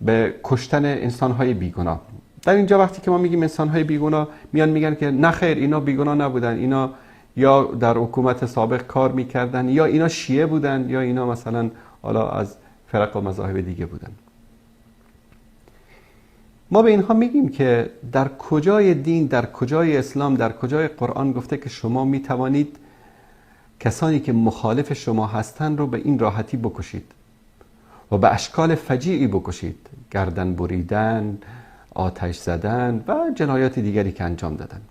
به کشتن انسان‌های بیگناه. در اینجا وقتی که ما میگیم انسان‌های بیگناه، میگن که نه خیر، اینا بیگناه نبودن، اینا یا در حکومت سابق کار میکردن، یا اینا شیعه بودن، یا اینا مثلا حالا از فرق و مذاهب دیگه بودن. ما به اینها میگیم که در کجای دین، در کجای اسلام، در کجای قرآن گفته که شما میتوانید کسانی که مخالف شما هستن رو به این راحتی بکشید و به اشکال فجیعی بکشید، گردن بریدن، آتش زدن و جنایات دیگری که انجام دادن.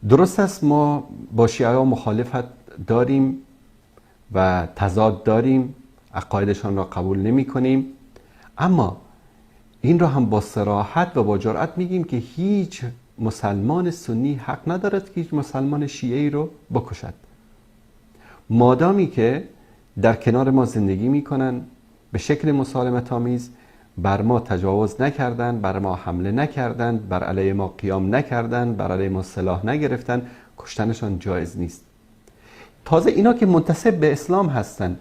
درست است ما با شیعه مخالفت داریم و تضاد داریم، عقایدشان را قبول نمی کنیم، اما این را هم با صراحت و با جرأت میگیم که هیچ مسلمان سنی حق ندارد که هیچ مسلمان شیعه‌ای رو بکشد، مادامی که در کنار ما زندگی میکنن، به شکل مسالمت آمیز بر ما تجاوز نکردن، بر ما حمله نکردن، بر علیه ما قیام نکردن، بر علیه ما سلاح نگرفتن، کشتنشان جایز نیست. تازه اینا که منتسب به اسلام هستن،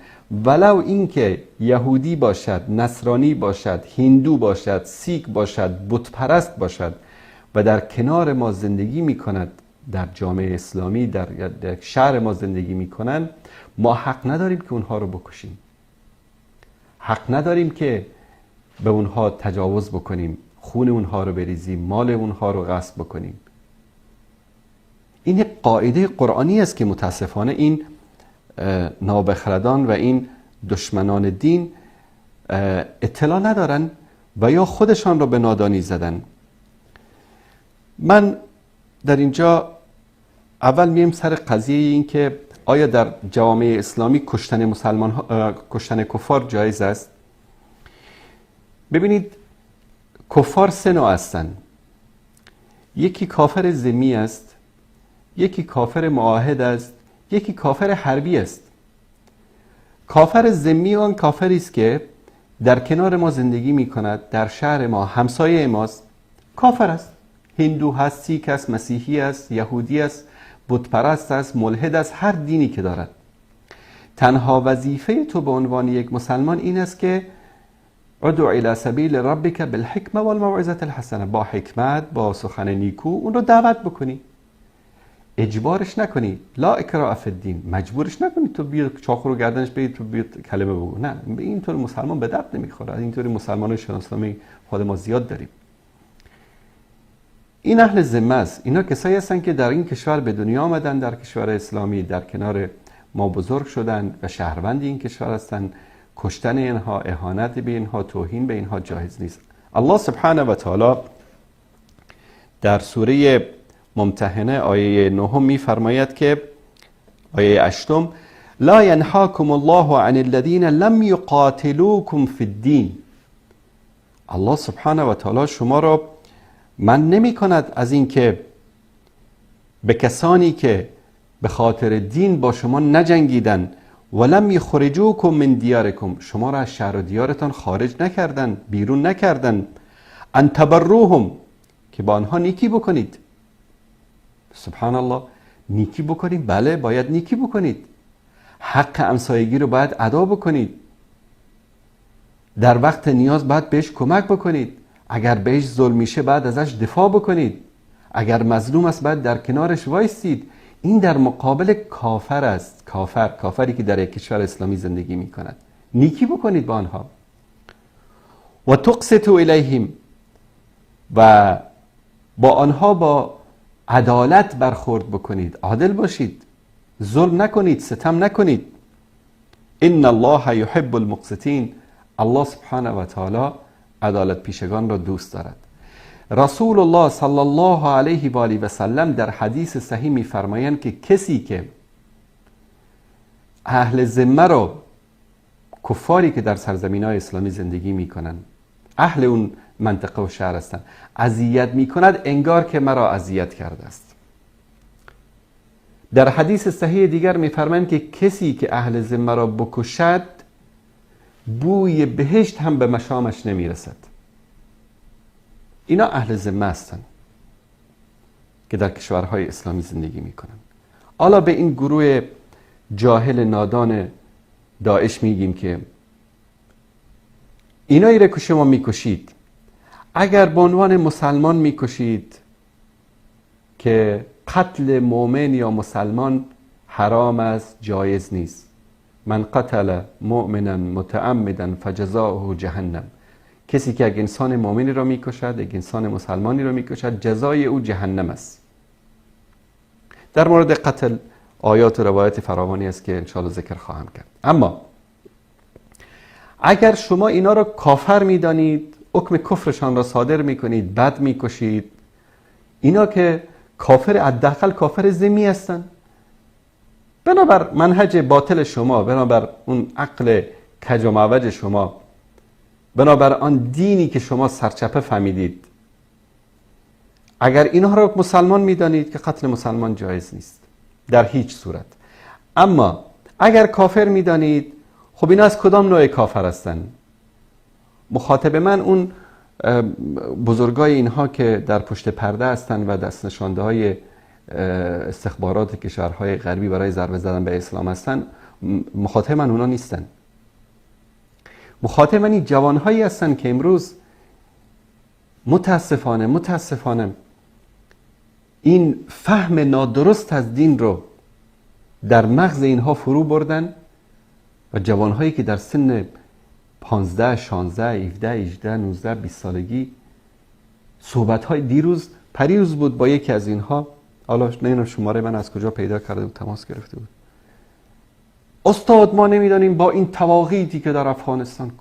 ولو این که یهودی باشد، نصرانی باشد، هندو باشد، سیک باشد، بت پرست باشد و در کنار ما زندگی میکند، در جامعه اسلامی در شهر ما زندگی میکنن، ما حق نداریم که اونها رو بکشیم، حق نداریم که به اونها تجاوز بکنیم، خون اونها رو بریزیم، مال اونها رو غصب بکنیم. این قاعده قرآنی است که متاسفانه این نابخردان و این دشمنان دین اطلاع ندارن و یا خودشان رو به نادانی زدن. من در اینجا اول میم سر قضیه این که آیا در جوامع اسلامی کشتن کفار جایز است؟ ببینید، کفار سه نوع هستند. یکی کافر ذمی است، یکی کافر معاهد است، یکی کافر حربی است. کافر ذمی آن کافری است که در کنار ما زندگی می کند، در شهر ما همسایه ماست، کافر است، هندو هست، سیک است، مسیحی است، یهودی است، بت پرست است، ملحد است، هر دینی که دارد. تنها وظیفه تو به عنوان یک مسلمان این است که ادعو الی سبیل ربک بالحکمه والموعظه الحسنه، با حکمت، با سخن نیکو اون رو دعوت بکنی، اجبارش نکنی. لا اکراه فی الدین، مجبورش نکنی تو بیا چاقو رو گردنش بگیر تو بیا کلمه بگو. نه، به اینطور مسلمان به درد نمیخوره. اینطوری مسلمانای اسلامی خود ما زیاد داریم. این اهل ذمه است. اینا کسایی هستن که در این کشور به دنیا آمدن، در کشور اسلامی در کنار ما بزرگ شدن و شهروند این کشور هستن. کشتن اینها، اهانت به اینها، توهین به اینها جایز نیست. الله سبحانه و تعالی در سوره ممتحنه آیه 9 میفرماید که آیه 8: لا ینهاکم الله عن الذین لم یقاتلوکم فی الدین. الله سبحانه و تعالی شما را من نمی کند از این که به کسانی که به خاطر دین با شما نجنگیدن، ولم یخرجوکم من دیارکم، شما را از شهر و دیارتان خارج نکردن، بیرون نکردن، ان تبروهم، که با آنها نیکی بکنید. سبحان الله، نیکی بکنید؟ بله، باید نیکی بکنید. حق همسایگی رو باید ادا بکنید. در وقت نیاز باید بهش کمک بکنید. اگر بهش ظلم میشه باید ازش دفاع بکنید. اگر مظلوم است باید در کنارش وایستید. این در مقابل کافر است. کافری که در یک کشور اسلامی زندگی میکند. نیکی بکنید با آنها. و تقسطوا الیهم، و با آنها با عدالت برخورد بکنید، عادل باشید، ظلم نکنید، ستم نکنید. ان الله یحب المقسطین، الله سبحانه و تعالی عدالت پیشگان را دوست دارد. رسول الله صلی الله علیه و آله و سلم در حدیث صحیح میفرمایند که کسی که اهل ذمه را، کفاری که در سرزمین‌های اسلامی زندگی میکنن، اهل اون منطقه و شهر هستند، اذیت میکند، انگار که مرا اذیت کرده است. در حدیث صحیح دیگر میفرمایند که کسی که اهل ذمه را بکشد، بوی بهشت هم به مشامش نمیرسد. اینا اهل ذمه هستند که در کشورهای اسلامی زندگی میکنن. حالا به این گروه جاهل نادان داعش میگیم که اینایی را که شما میکشید اگر به عنوان مسلمان میکشید که قتل مؤمن یا مسلمان حرام است، جایز نیست. من قتل مؤمنا متعمدا فجزاؤه جهنم. کسی که یک انسان مؤمنی را میکشد، یک انسان مسلمانی را میکشد، جزای او جهنم است. در مورد قتل آیات و روایت فراوانی است که انشاءالله ذکر خواهم کرد. اما اگر شما اینا را کافر میدانید، حکم کفرشان را صادر میکنید، بد میکشید، اینا که کافر، حداقل کافر ذمی هستند، بنابر منهج باطل شما، بنابر اون عقل کج و معوج شما، بنابر آن دینی که شما سرچپه فهمیدید، اگر اینها را مسلمان میدانید که قتل مسلمان جایز نیست در هیچ صورت. اما اگر کافر میدانید، خب اینا از کدام نوع کافر هستند؟ مخاطب من اون بزرگای اینها که در پشت پرده هستند و دست نشانده های استخبارات کشورهای غربی برای ضربه زدن به اسلام هستند، مخاطب من اونا نیستن. مخاطب من این جوانهایی هستن که امروز متاسفانه این فهم نادرست از دین رو در مغز اینها فرو بردن و جوانهایی که در سن 15 16 17 18 19 20 سالگی، صحبت‌های پریروز بود با یکی از اینها، حالا نمیدونم شماره من از کجا پیدا کرده بود، تماس گرفته بود. استاد ما نمیدانیم با این تواغیتی که در افغانستان،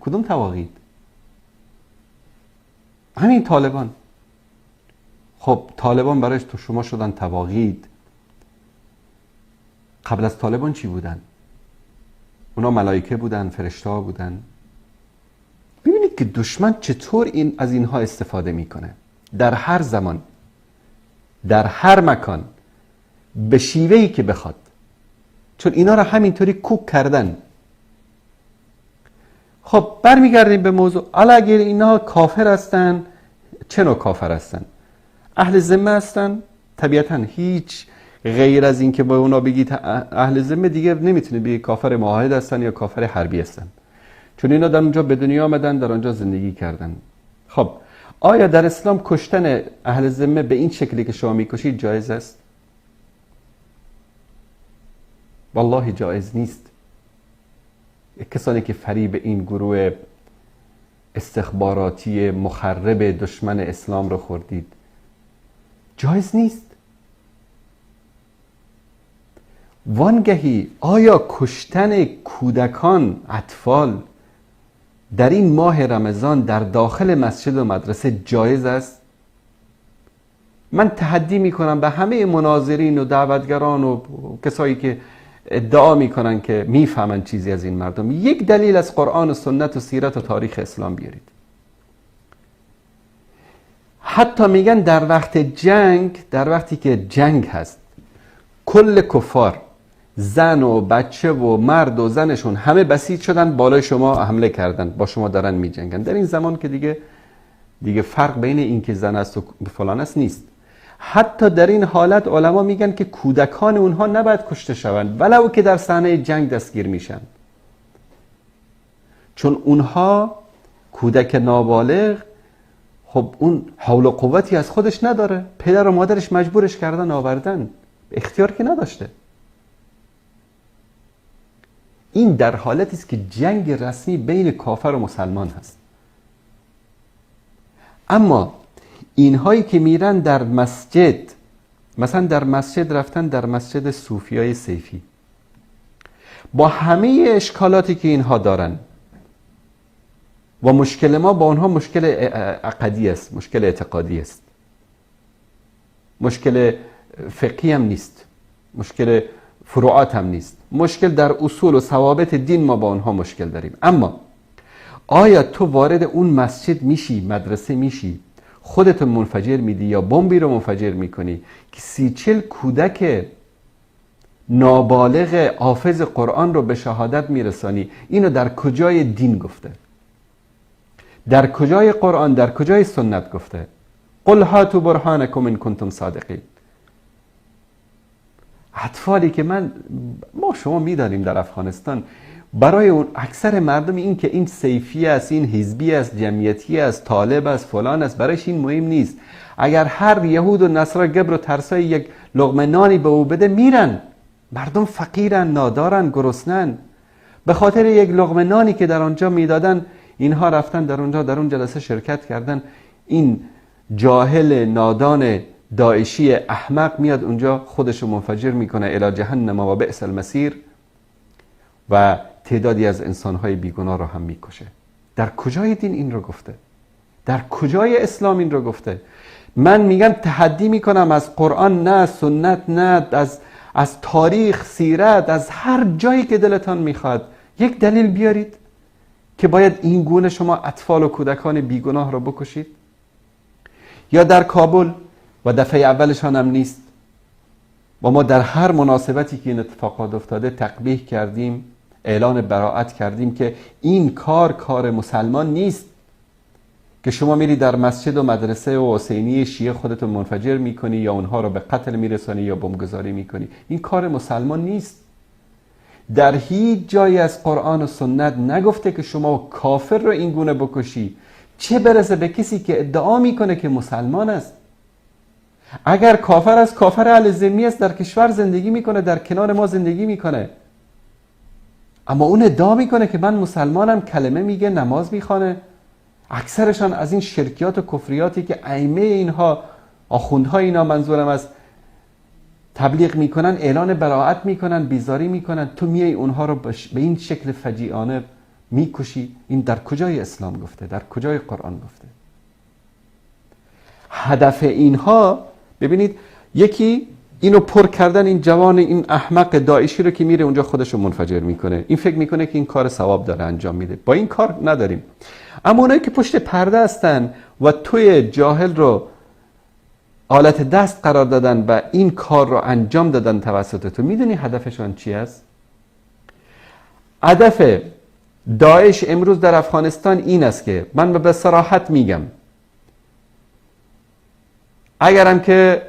کدوم تواغیت؟ همین طالبان. خب طالبان برایش تو شما شدن تواغیت. قبل از طالبان چی بودن؟ اونا ملائکه بودن، فرشته بودن. ببینید که دشمن چطور از اینها استفاده میکنه، در هر زمان، در هر مکان، به شیوهی که بخواد، چون اینا را همینطوری کوک کردن. خب برمیگردیم به موضوع. حالا اگر اینا کافر هستن، چه نوع کافر هستن؟ اهل ذمه هستن؟ طبیعتا هیچ غیر از این که با اونا بگید اهل ذمه، دیگه نمیتونه بگید کافر معاهد هستن یا کافر حربی هستن، چون اینا در اونجا به دنیا آمدن، در اونجا زندگی کردن. خب آیا در اسلام کشتن اهل ذمه به این شکلی که شما میکشید جایز است؟ والله جایز نیست. کسانی که فریب این گروه استخباراتی مخرب دشمن اسلام رو خوردید، جایز نیست. وانگهی آیا کشتن کودکان، اطفال در این ماه رمضان در داخل مسجد و مدرسه جایز است؟ من تحدی میکنم به همه مناظرین و دعوتگران و کسایی که ادعا میکنن که میفهمن چیزی از این مردم، یک دلیل از قرآن و سنت و سیرت و تاریخ اسلام بیارید. حتی میگن در وقت جنگ، در وقتی که جنگ هست، کل کفار، زن و بچه و مرد و زنشون همه بسیج شدن، بالای شما حمله کردن، با شما دارن میجنگن. در این زمان که دیگه فرق بین این که زن است و فلان است نیست. حتی در این حالت علما میگن که کودکان اونها نباید کشته شوند، ولو که در صحنه جنگ دستگیر میشن، چون اونها کودک نابالغ، خب اون حول و قوتی از خودش نداره، پدر و مادرش مجبورش کردن آوردن، اختیار که نداشته. این در حالتی است که جنگ رسمی بین کافر و مسلمان هست. اما اینهایی که میرن در مسجد، مثلا در مسجد رفتن، در مسجد صوفیای سیفی، با همه اشکالاتی که اینها دارن و مشکل ما با اونها مشکل عقدی است، مشکل اعتقادی است، مشکل فقهی هم نیست، مشکل فروعات هم نیست، مشکل در اصول و ثوابت دین ما با اونها مشکل داریم. اما آیا تو وارد اون مسجد میشی، مدرسه میشی، خودت منفجر میدی یا بمبی رو منفجر میکنی که 30-40 کودک نابالغ حافظ قرآن رو به شهادت میرسانی؟ اینو در کجای دین گفته؟ در کجای قرآن، در کجای سنت گفته؟ قل هاتوا برهانکم ان کنتم صادقین. اطفالی که ما شما میدانیم در افغانستان برای اون اکثر مردم این که این سیفی است، این حزبی است، جمعیتی است، طالب است، فلان است، برایش این مهم نیست. اگر هر یهود و نصارا گبر و ترسای یک لقمه نانی به او بده میرن. مردم فقیرن، نادارن، گرسنن. به خاطر یک لقمه نانی که در آنجا میدادن اینها رفتن در اون جلسه شرکت کردن. این جاهل نادان داعشی احمق میاد اونجا خودشو منفجر میکنه الی جهنم و بئس المصیر و تعدادی از انسانهای بیگناه رو هم میکشه. در کجای دین این رو گفته؟ در کجای اسلام این رو گفته؟ من میگم تحدی میکنم از قرآن نه، سنت نه، از تاریخ، سیرت، از هر جایی که دلتان میخواد یک دلیل بیارید که باید این گونه شما اطفال و کودکان بیگناه رو بکشید. یا در کابل و دفعه اولشان هم نیست و ما در هر مناسبتی که این اتفاقات افتاده تقبیح کردیم، اعلان براءت کردیم که این کار مسلمان نیست که شما میری در مسجد و مدرسه و حسینی شیعه خودتون منفجر میکنی یا اونها رو به قتل میرسانی یا بمبگذاری میکنی. این کار مسلمان نیست. در هیچ جایی از قرآن و سنت نگفته که شما کافر رو این گونه بکشی، چه برسه به کسی که ادعا میکنه که مسلمان است. اگر کافر است، کافر اهل ذمه است، در کشور زندگی میکنه، در کنار ما زندگی میکنه، اما اون ادعا میکنه که من مسلمانم، کلمه میگه، نماز میخوانه. اکثرشان از این شرکیات و کفریاتی که ائمه اینها، آخوندها اینا منظورم از تبلیغ میکنن، اعلان براءت میکنن، بیزاری میکنن، تو میای اونها رو به این شکل فجیعانه میکشی. این در کجای اسلام گفته؟ در کجای قرآن گفته؟ هدف اینها ببینید، یکی اینو پر کردن این جوان این احمق داعشی رو که میره اونجا خودشو منفجر میکنه. این فکر میکنه که این کار ثواب داره انجام میده. با این کار نداریم. اما اونایی که پشت پرده هستن و توی جاهل رو آلت دست قرار دادن و این کار رو انجام دادن توسط تو، میدونی هدفشون چی است؟ هدف داعش امروز در افغانستان این است که من به صراحت میگم، اگرم که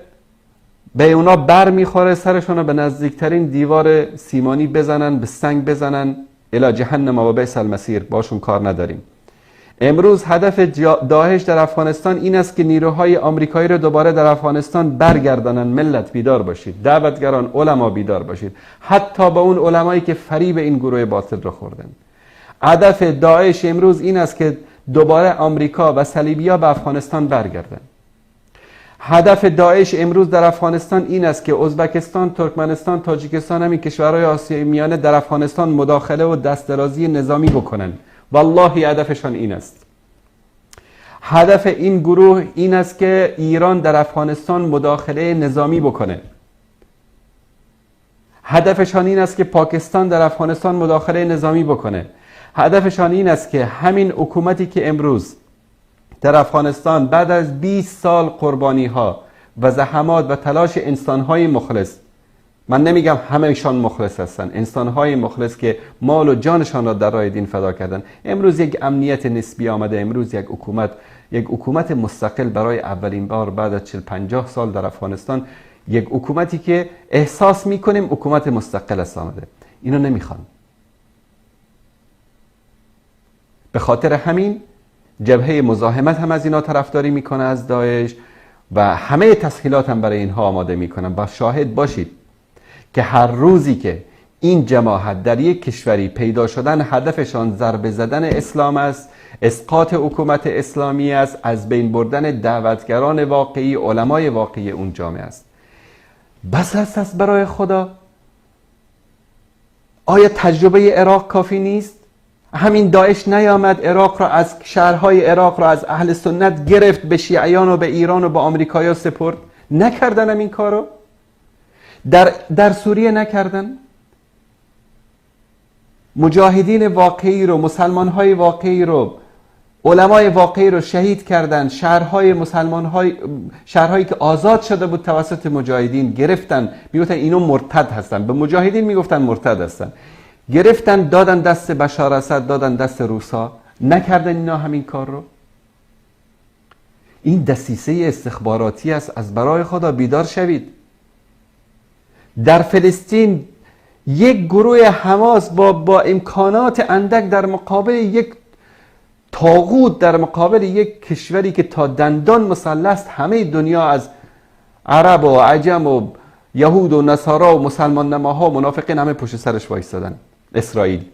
به اونا بر میخوره سرشون رو به نزدیکترین دیوار سیمانی بزنن، به سنگ بزنن، الی جهنم و بئس المصیر، باشون کار نداریم. امروز هدف داعش در افغانستان این است که نیروهای آمریکایی رو دوباره در افغانستان برگردانن. ملت بیدار باشید، دعوتگران، علما بیدار باشید، حتی با اون علمایی که فریب این گروه باطل رو خوردن. هدف داعش امروز این است که دوباره آمریکا و صلیبی‌ها به افغانستان برگردن. هدف داعش امروز در افغانستان این است که ازبکستان، ترکمنستان، تاجیکستان، همین کشورهای آسیای میانه در افغانستان مداخله و دست درازی نظامی بکنن. والله هدفشان این است. هدف این گروه این است که ایران در افغانستان مداخله نظامی بکنه. هدفشان این است که پاکستان در افغانستان مداخله نظامی بکنه. هدفشان این است که همین حکومتی که امروز در افغانستان بعد از 20 سال قربانی ها و زحمات و تلاش انسانهای مخلص، من نمیگم همهشان مخلص هستن، انسانهای مخلص که مال و جانشان را در راه دین فدا کردن، امروز یک امنیت نسبی آمده، امروز یک حکومت مستقل برای اولین بار بعد از 40-50 سال در افغانستان، یک حکومتی که احساس میکنیم حکومت مستقل است آمده. اینو نمیخوان. به خاطر همین جبهه مزاحمت هم از اینا طرفداری میکنه، از داعش، و همه تسهیلات هم برای اینها آماده میکنن. با شاهد باشید که هر روزی که این جماعت در یک کشوری پیدا شدن، هدفشان ضربه زدن اسلام است، اسقاط حکومت اسلامی است، از بین بردن دعوتگران واقعی، علمای واقعی اون جامعه است. بس است برای خدا؟ آیا تجربه عراق کافی نیست؟ همین داعش نیامد عراق را، از شهرهای عراق را از اهل سنت گرفت، به شیعیان و به ایران و به آمریکایی‌ها سپرد؟ نکردن این کارو؟ در سوریه نکردن؟ مجاهدین واقعی رو، مسلمانهای واقعی رو، علمای واقعی رو شهید کردن. شهرهایی که آزاد شده بود توسط مجاهدین گرفتن، میگفتن اینو مرتد هستن، به مجاهدین میگفتن مرتد هستن، گرفتن دادن دست بشار اسد، دادن دست روسا. نکردن اینا همین کار رو؟ این دسیسه استخباراتی است. از برای خدا بیدار شوید. در فلسطین یک گروه حماس با امکانات اندک در مقابل یک طاغوت، در مقابل یک کشوری که تا دندان مسلح همه دنیا از عرب و عجم و یهود و نصارا و مسلمان نماها و منافقین همه پشت سرش وایستادن. اسرائیل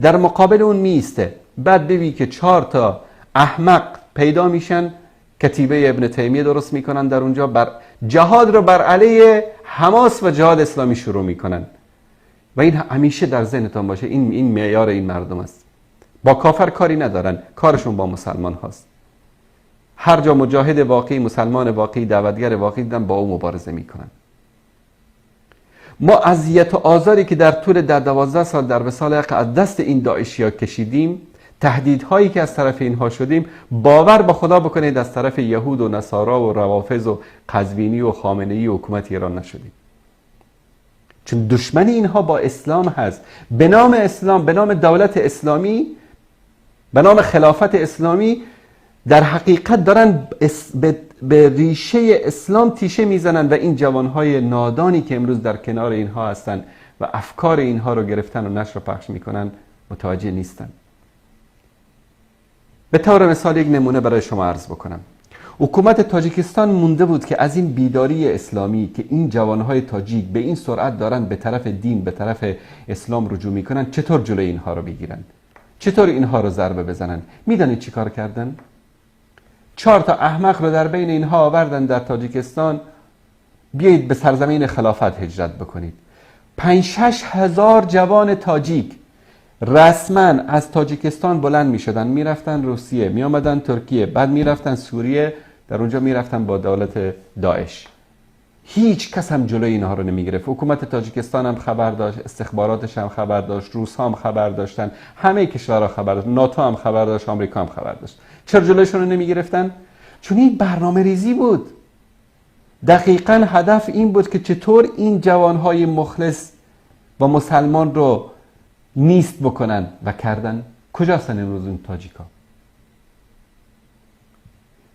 در مقابل اون میسته. بعد ببین که 4 تا احمق پیدا میشن، کتیبه ابن تیمیه درست میکنن در اونجا، جهاد رو بر علیه حماس و جهاد اسلامی شروع میکنن. و این همیشه در ذهنتان باشه، این معیار این مردم است. با کافر کاری ندارن، کارشون با مسلمان هاست. هر جا مجاهد واقعی، مسلمان واقعی، دعوتگر واقعی دیدن، با او مبارزه میکنن. ما اذیت و آزاری که در طول 12 سال در وصال حق از دست این داعشیا کشیدیم، تهدیدهایی که از طرف اینها شدیم، باور به خدا بکنید از طرف یهود و نصارا و روافض و قزوینی و خامنه‌ای و حکومت ایران نشدیم. چون دشمن اینها با اسلام هست. به نام اسلام، به نام دولت اسلامی، به نام خلافت اسلامی، در حقیقت دارن به ریشه اسلام تیشه میزنن و این جوانهای نادانی که امروز در کنار اینها هستن و افکار اینها رو گرفتن و نشر و پخش میکنن متوجه نیستن. به طور مثال یک نمونه برای شما عرض بکنم. حکومت تاجیکستان مونده بود که از این بیداری اسلامی که این جوانهای تاجیک به این سرعت دارن به طرف دین، به طرف اسلام رجوع میکنن، چطور جلوی اینها رو بگیرن، چطور اینها رو ضربه بزنن. میدانید چی کار کردن؟ 4 تا احمق رو در بین اینها آوردن در تاجیکستان، بیایید به سرزمین خلافت هجرت بکنید. 5-6 هزار جوان تاجیک رسما از تاجیکستان بلند می شدن، می رفتن روسیه، می آمدن ترکیه، بعد می رفتن سوریه، در اونجا می رفتن با دولت داعش. هیچ کس هم جلوی اینها رو نمی گرفت. حکومت تاجیکستان هم خبر داشت، استخباراتش هم خبر داشت، روس هم خبر داشتن، همه کشورها خبر داشت، ناتو هم خبر داشت، آمریکا هم خبر داشت. چرا جلویشون رو نمی گرفتن؟ چون این برنامه ریزی بود. دقیقاً هدف این بود که چطور این جوانهای مخلص و مسلمان رو نیست بکنن و کردن. کجا هستن امروز این تاجیکا؟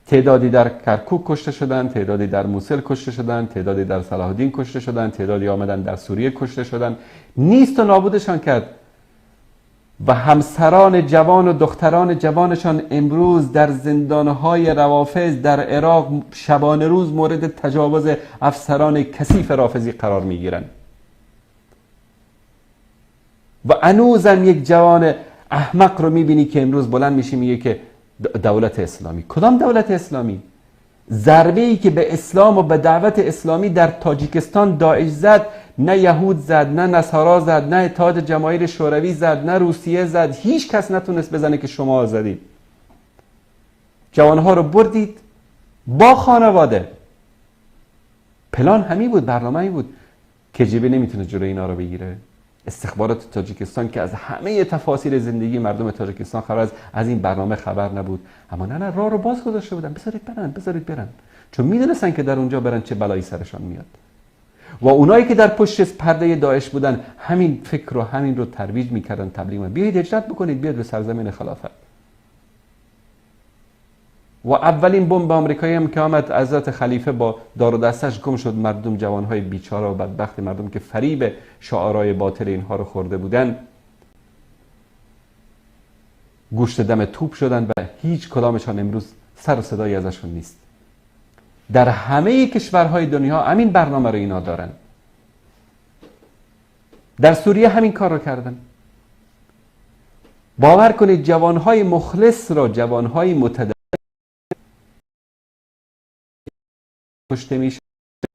تعدادی در کرکوک کشته شدن، تعدادی در موسل کشته شدن، تعدادی در صلاح الدین کشته شدن، تعدادی آمدن در سوریه کشته شدن. نیست و نابودشان کرد. و همسران جوان و دختران جوانشان امروز در زندانهای روافض در عراق شبانه روز مورد تجاوز افسران کثیف رافضی قرار میگیرند. و هنوزم یک جوان احمق رو میبینی که امروز بلند میشه میگه که دولت اسلامی. کدام دولت اسلامی؟ ضربه ای که به اسلام و به دعوت اسلامی در تاجیکستان داعش زد، نه یهود زد، نه نصارا زد، نه اتحاد جماهیر شوروی زد، نه روسیه زد، هیچ کس نتونست بزنه که شما زدید. جوانها رو بردید با خانواده. پلان همین بود، برنامه این بود. کجبه نمیتونه جلوی اینا رو بگیره. استخبارات تاجیکستان که از همه تفاصیل زندگی مردم تاجیکستان خبر از این برنامه خبر نبود، اما نه راه رو باز گذاشته بودن، بذارید برن، چون میدونستن که در اونجا برن چه بلایی سرشان میاد. و اونایی که در پشت پرده داعش بودن همین فکر رو، همین رو ترویج میکردن، تبلیغ میکردن. بیایید هجرت بکنید، بیاید به سرزمین خلافت. و اولین بمب آمریکایی هم که آمد حضرت خلیفه با دار و دستش گم شد. مردم، جوانهای بیچاره و بدبخت مردم که فریب شعارهای باطل اینها رو خورده بودن، گوشت دم توپ شدن و هیچ کدامشان امروز سر و صدایی ازشون نیست. در همه کشورهای دنیا همین برنامه رو اینا دارن. در سوریه همین کار رو کردن. باور کنید جوانهای مخلص را، جوانهای متدین کشته میشه.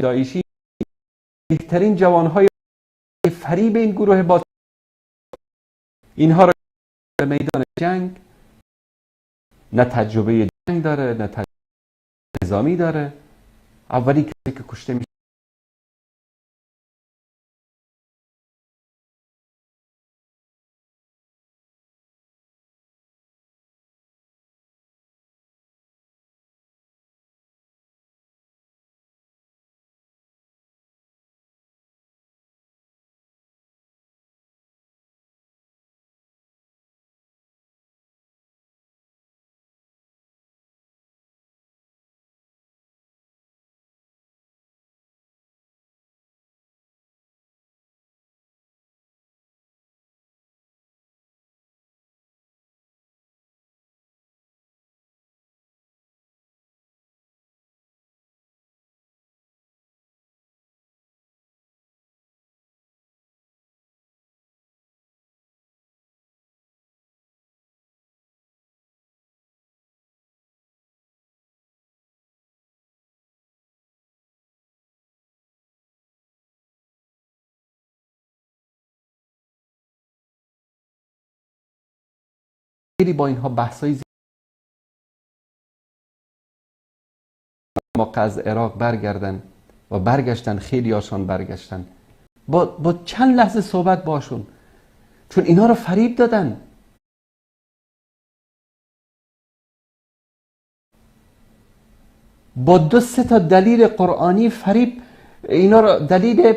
داعشی بهترین جوانهای فریب این گروه باطل اینها رو به میدان جنگ، نه تجربه جنگ داره، نه تجربه نظامی داره. اولی کسی که کشته میشه خیلی با اینها بحثای موقع از عراق برگردن و برگشتن، خیلی هاشون برگشتن، با چند لحظه صحبت باشون، چون اینا رو فریب دادن. با 2-3 تا دلیل قرآنی فریب اینا رو، دلیل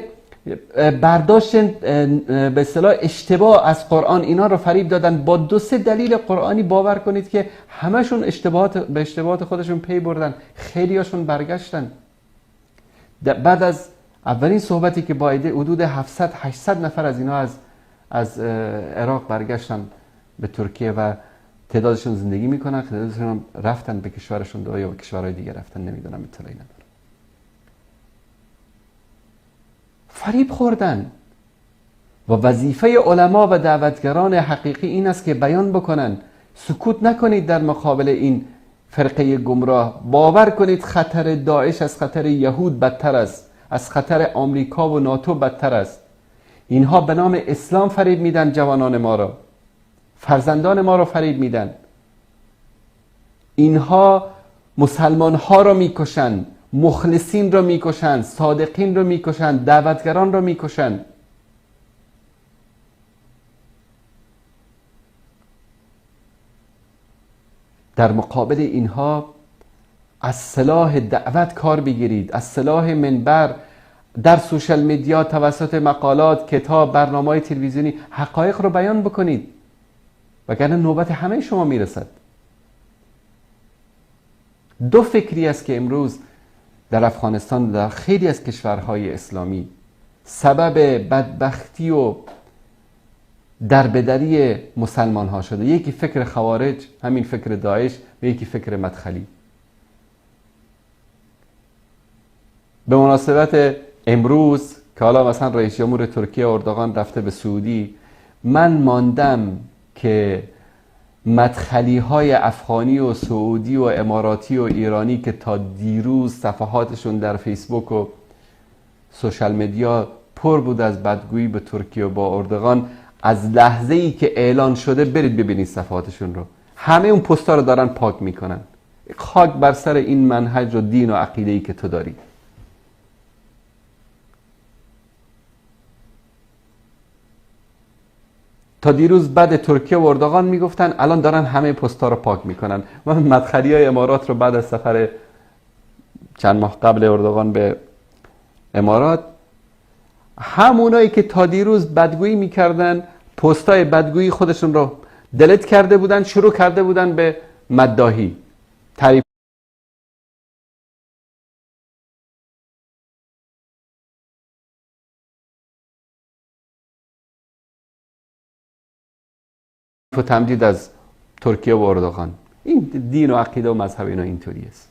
برداشت به اصطلاح اشتباه از قرآن، اینا رو فریب دادن. با 2-3 دلیل قرآنی باور کنید که همشون به اشتباهات خودشون پی بردن، خیلی هاشون برگشتن. بعد از اولین صحبتی که با ایده حدود 700-800 نفر از اینا از عراق برگشتن به ترکیه و تعدادشون زندگی میکنن، تعدادشون رفتن به کشورشون یا به کشورهای دیگه رفتن، نمیدونم، اطلاعی ندارم. فریب خوردن. و وظیفه علما و دعوتگران حقیقی این است که بیان بکنن. سکوت نکنید در مقابل این فرقه گمراه. باور کنید خطر داعش از خطر یهود بدتر است، از خطر آمریکا و ناتو بدتر است. اینها به نام اسلام فریب میدن جوانان ما را، فرزندان ما را فریب میدن. اینها مسلمان ها را میکشن، مخلصین را میکشن، صادقین را میکشن، دعوتگران را میکشن. در مقابل اینها از سلاح دعوت کار بگیرید، از سلاح منبر، در سوشال میدیا توسط مقالات، کتاب، برنامه‌های تلویزیونی حقایق رو بیان بکنید، وگرنه نوبت همه شما میرسد. 2 فکری است که امروز در افغانستان، در خیلی از کشورهای اسلامی سبب بدبختی و دربدری مسلمان ها شده. یکی فکر خوارج، همین فکر داعش، و یکی فکر مدخلی. به مناسبت امروز که حالا مثلا رئیس جمهور ترکیه اردوغان رفته به سعودی، من ماندم که مدخلی های افغانی و سعودی و اماراتی و ایرانی که تا دیروز صفحاتشون در فیسبوک و سوشال مدیا پر بود از بدگویی به ترکیه و با اردوغان، از لحظه ای که اعلان شده برید ببینید صفحاتشون رو، همه اون پستا رو دارن پاک میکنن. خاک بر سر این منهج و دین و عقیده ای که تو داری. تا دیروز بعد ترکیه و اردوغان میگفتن، الان دارن همه پستا رو پاک میکنن. و مدخلی های امارات رو بعد از سفر چند ماه قبل اردوغان به امارات، همونایی که تا دیروز بدگویی میکردن، پستای بدگویی خودشون رو دلیت کرده بودن، شروع کرده بودن به مداحی، تعریف و تمجید از ترکیه و اردوغان. این دین و عقیده و مذهب اینا اینطوری است.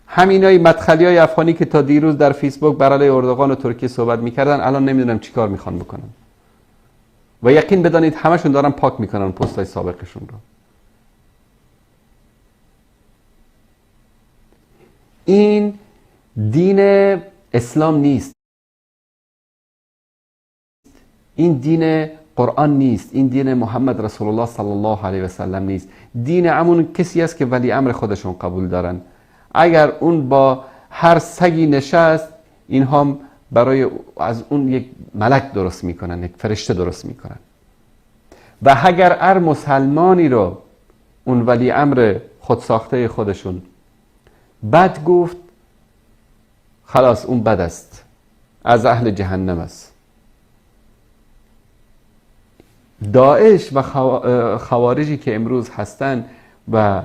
همینای مدخلی های افغانی که تا دیروز در فیسبوک بر علیه اردوغان و ترکیه صحبت میکردن، الان نمیدونم چی کار میخوان بکنن. و یقین بدانید همشون دارن پاک میکنن پستای سابقشون رو. این دین اسلام نیست، این دین قرآن نیست، این دین محمد رسول الله صلی الله علیه و سلم نیست. دین همون کسی است که ولی امر خودشون قبول دارن. اگر اون با هر سگی نشست، این هم برای از اون یک ملک درست میکنن، یک فرشته درست میکنن. و اگر هر مسلمانی رو اون ولی امر خود ساخته خودشون بد گفت، خلاص اون بد است، از اهل جهنم است. داعش و خوارجی که امروز هستن و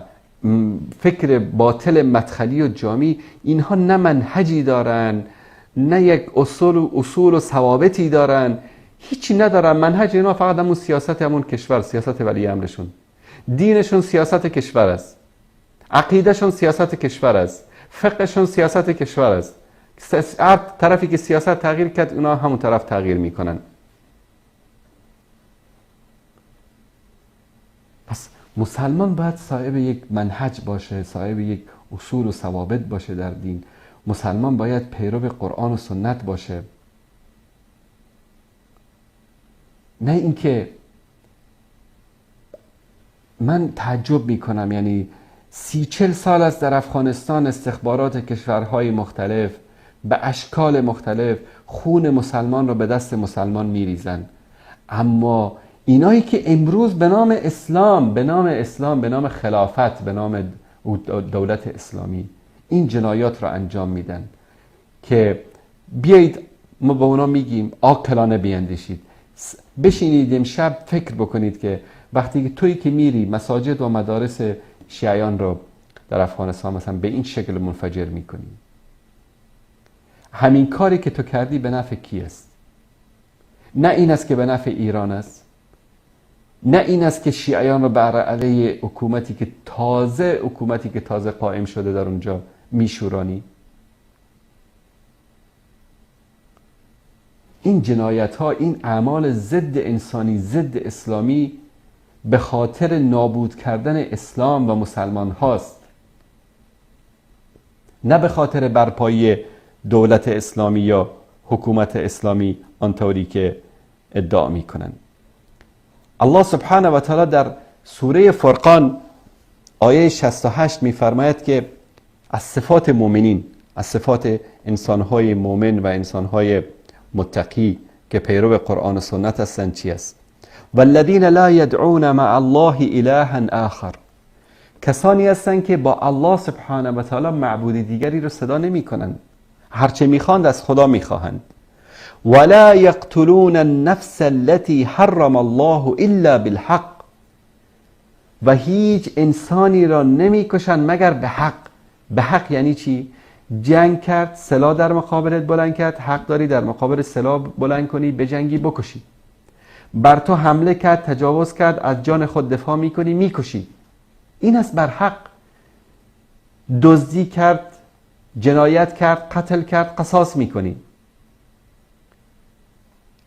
فکر باطل مدخلی و جامی، اینها نه منهجی دارن، نه یک اصول و ثوابتی دارن، هیچی ندارن. منهج اینا فقط همون سیاست همون کشور، سیاست ولی امرشون. دینشون سیاست کشور است، عقیدهشون سیاست کشور است، فقهشون سیاست کشور است. هر طرفی که سیاست تغییر کرد، اونا همون طرف تغییر میکنن. پس مسلمان باید صاحب یک منهج باشه، صاحب یک اصول و ثوابت باشه در دین. مسلمان باید پیرو قرآن و سنت باشه، نه اینکه من تعجب میکنم، یعنی 30-40 سال است در افغانستان استخبارات کشورهای مختلف به اشکال مختلف خون مسلمان رو به دست مسلمان میریزن، اما اینایی که امروز به نام اسلام، به نام خلافت، به نام دولت اسلامی این جنایات رو انجام میدن که بیایید ما به اونا میگیم عاقلانه بیاندیشید. بشینید امشب فکر بکنید که وقتی که تویی که میری مساجد و مدارس شیعیان رو در افغانستان مثلا به این شکل منفجر میکنی، همین کاری که تو کردی به نفع کی است؟ نه این است که به نفع ایران است، نه این است که شیعیان رو بر علیه حکومتی که تازه قائم شده در اونجا میشورانی. این جنایت ها، این اعمال ضد انسانی، ضد اسلامی به خاطر نابود کردن اسلام و مسلمان هاست، نه به خاطر برپایی دولت اسلامی یا حکومت اسلامی آنطوری که ادعا می کنند. الله سبحانه و تعالی در سوره فرقان آیه 68 می فرماید که از صفات مؤمنین، از صفات انسانهای مؤمن و انسانهای متقی که پیرو قرآن و سنت هستند چی است؟ والذین لا یدعون مع الله الها آخر، کسانی هستند که با الله سبحانه و تعالی معبود دیگری رو صدا نمی کنند، هرچه میخواند از خدا میخواهند. ولا یقتلون النفس التي حرم الله الا بالحق، و هیچ انسانی را نمیکشند مگر به حق. به حق یعنی چی؟ جنگ کرد، سلاح در مقابلت بلند کرد، حق داری در مقابل سلاح بلند کنی، بجنگی، بکشی. بر تو حمله کرد، تجاوز کرد، از جان خود دفاع میکنی، میکشی. این است بر حق. دزدی کرد، جنایت کرد، قتل کرد، قصاص میکنی.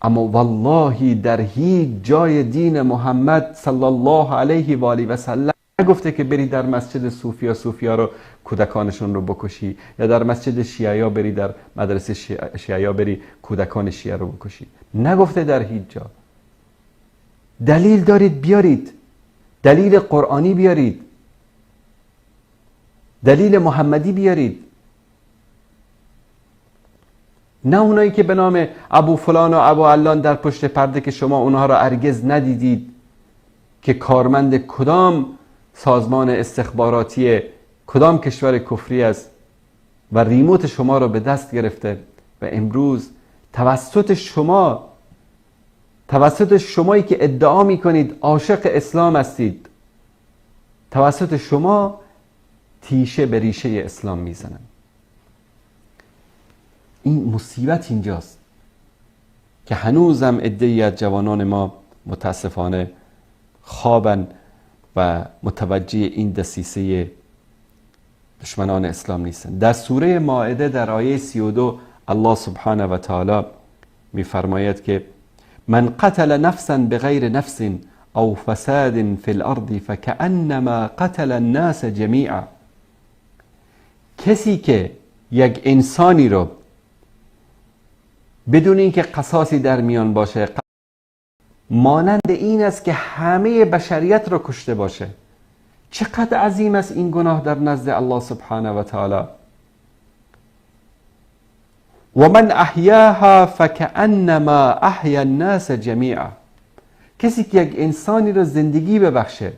اما والله در هیچ جای دین محمد صلی الله علیه و آله و سلم نگفته که بری در مسجد صوفیا رو کودکانشون رو بکشی، یا در مسجد شیعیا بری، در مدرسه شیعیا بری کودکان شیعه رو بکشی. نگفته در هیچ جا. دلیل دارید بیارید، دلیل قرآنی بیارید، دلیل محمدی بیارید. نه اونایی که به نام ابو فلان و ابو علان در پشت پرده که شما اونها را هرگز ندیدید که کارمند کدام سازمان استخباراتی کدام کشور کفری است و ریموت شما را به دست گرفته و امروز توسط شمایی که ادعا میکنید عاشق اسلام هستید، توسط شما تیشه به ریشه اسلام میزنن. این مصیبت اینجاست که هنوزم عده‌ای از جوانان ما متاسفانه خوابن و متوجه این دسیسه دشمنان اسلام نیستن. در سوره مائده در آیه 32 الله سبحانه و تعالی میفرماید که من قتل نفسا بغیر نفس او فساد فی الارض فکأنما قتل الناس جمیعا، کسی که یک انسانی رو بدون اینکه قصاصی در میان باشه، مانند این است که همه بشریت رو کشته باشه. چقدر عظیم است این گناه در نزد الله سبحانه و تعالی. و من احیاها فکأنما احیا الناس جمیعا، کسی که یک انسانی رو زندگی ببخشه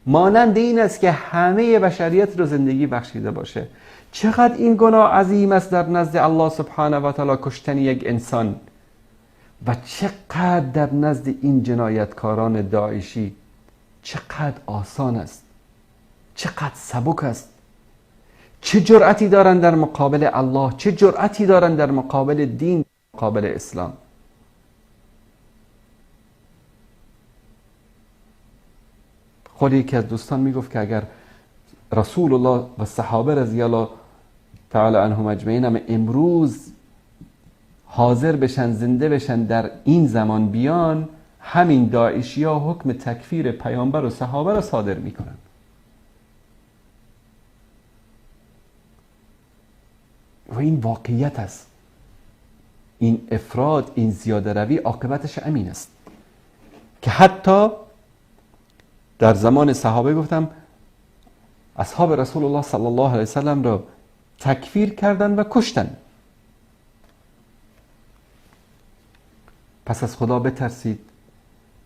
مانند این است که همه بشریت رو زندگی بخشیده باشه. چقدر این گناه عظیم است در نزد الله سبحانه و تعالی کشتن یک انسان، و چقدر در نزد این جنایتکاران داعشی چقدر آسان است، چقدر سبک است. چه جرأتی دارن در مقابل الله، چه جرأتی دارن در مقابل دین، مقابل اسلام. خود یکی از دوستان میگفت که اگر رسول الله و صحابه رضی الله تعالی عنهم اجمعین هم امروز حاضر بشن، زنده بشن، در این زمان بیان، همین داعشی ها حکم تکفیر پیامبر و صحابه را صادر میکنن. و این واقعیت است. این افراد، این زیاده روی عاقبتش امین است که حتی در زمان صحابه گفتم اصحاب رسول الله صلی الله علیه وسلم را تکفیر کردن و کشتن. پس از خدا بترسید،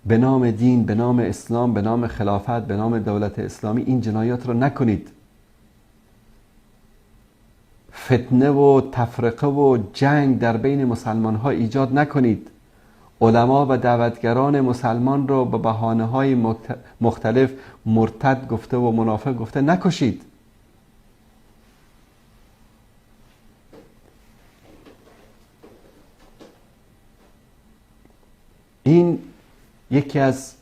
به نام دین، به نام اسلام، به نام خلافت، به نام دولت اسلامی این جنایات را نکنید. فتنه و تفرقه و جنگ در بین مسلمان ها ایجاد نکنید. علما و دعوتگران مسلمان را به بهانه های مختلف مرتد گفته و منافق گفته نکشید. این یکی از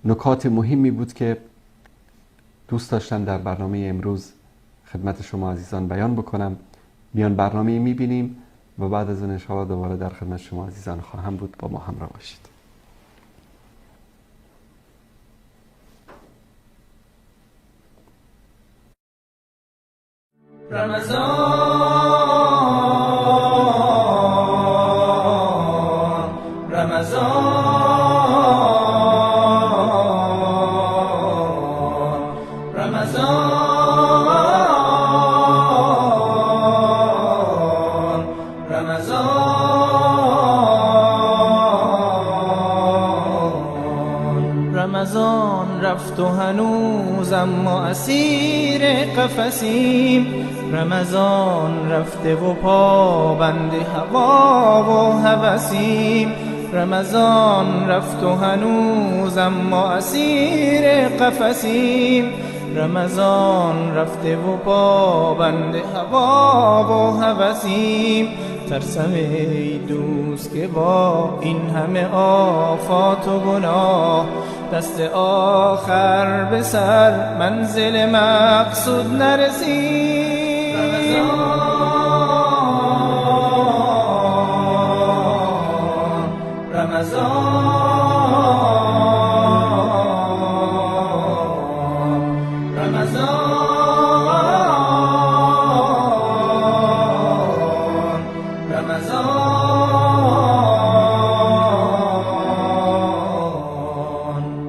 نکات مهمی بود که دوست داشتم در برنامه امروز خدمت شما عزیزان بیان بکنم. میان برنامه میبینیم و بعد از اون انشاءالله دوباره در خدمت شما عزیزان خواهم بود. با ما همراه باشید. رمضان رفت و هنوز اما اسیر قفسیم. رمضان رفته و پابند هوا و هوسیم. رمضان رفت و هنوز اما اسیر قفسیم. رمضان رفته و پابند هوا و هوسیم. ترسم ای دوست که با این همه آفات و گناه دست آخر به سر منزل مقصود نرسیم.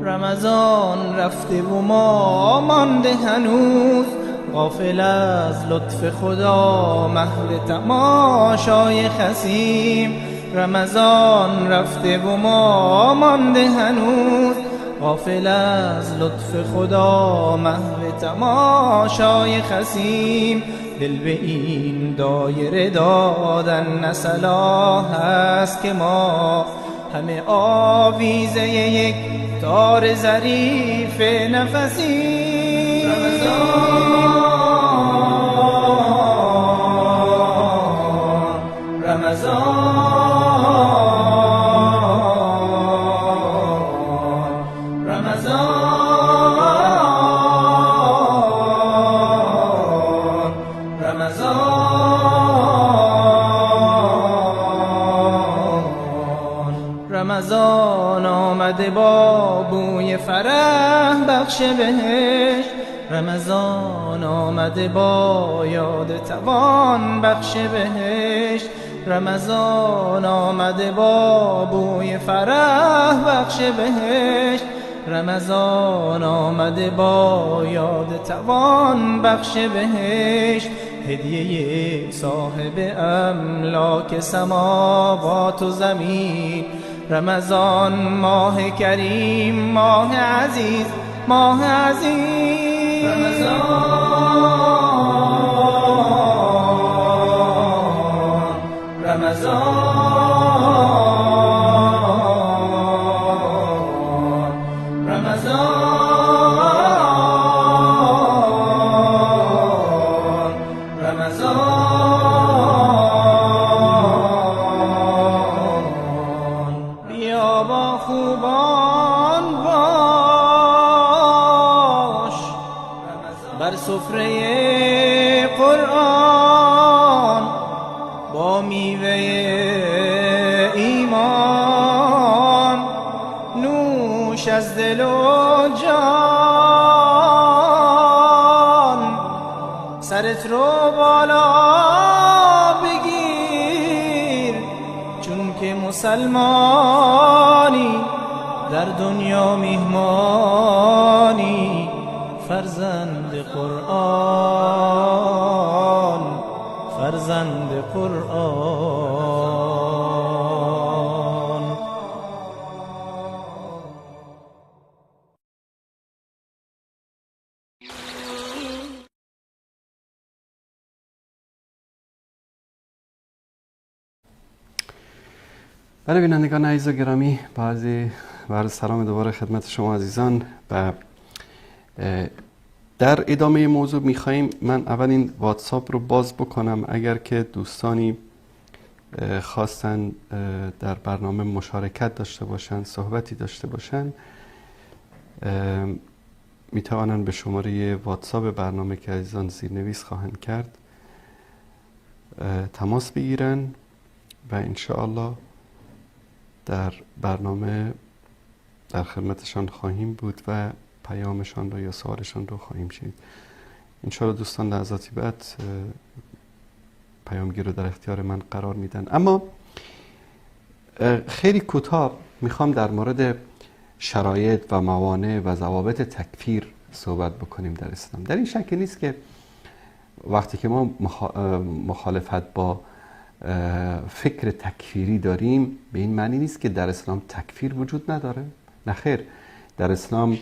رمضان رفته و ما مانده هنوز غافل از لطف خدا محو تماشای خسیم. رمضان رفته و ما مانده هنوز غافل از لطف خدا محو تماشای خسیم. دل به این دایره دادن نه صلاح است که ما همه آویزه یک تار ظریف نفسیم. رمضان آمده با بوی فرح بخش بهشت. رمضان آمده با یاد توان بخش بهشت. رمضان آمده با بوی فرح بخش بهشت. رمضان آمده با یاد توان بخش بهشت. هدیه صاحب املاک سماوات و زمین. رمضان ماه کریم، ماه عزیز، ماه عزیز. رمضان بر سفره قرآن با میوه ایمان نوش از دل و جان. سرت رو بالا بگیر چون که مسلمانی در دنیا میهمانی. فرزند قرآن، فرزند قرآن. بله بینندگان عزیز و گرامی، عرض سلام دوباره خدمت شما عزیزان. و در ادامه موضوع میخواییم من اول این واتساپ رو باز بکنم. اگر که دوستانی خواستن در برنامه مشارکت داشته باشن، صحبتی داشته باشن، میتوانن به شماره واتساپ برنامه که عزیزان زیرنویس خواهند کرد تماس بگیرن و انشاءالله در برنامه در خدمتشان خواهیم بود و پیامشان رو یا سوالشان رو خواهیم شنید. انشاءالله دوستان لحظاتی بعد پیامگیر رو در اختیار من قرار میدن. اما خیلی کوتاه میخوام در مورد شرایط و موانع و ضوابط تکفیر صحبت بکنیم در اسلام. در این شک نیست که وقتی که ما مخالفت با فکر تکفیری داریم به این معنی نیست که در اسلام تکفیر وجود نداره. نه خیر، در اسلام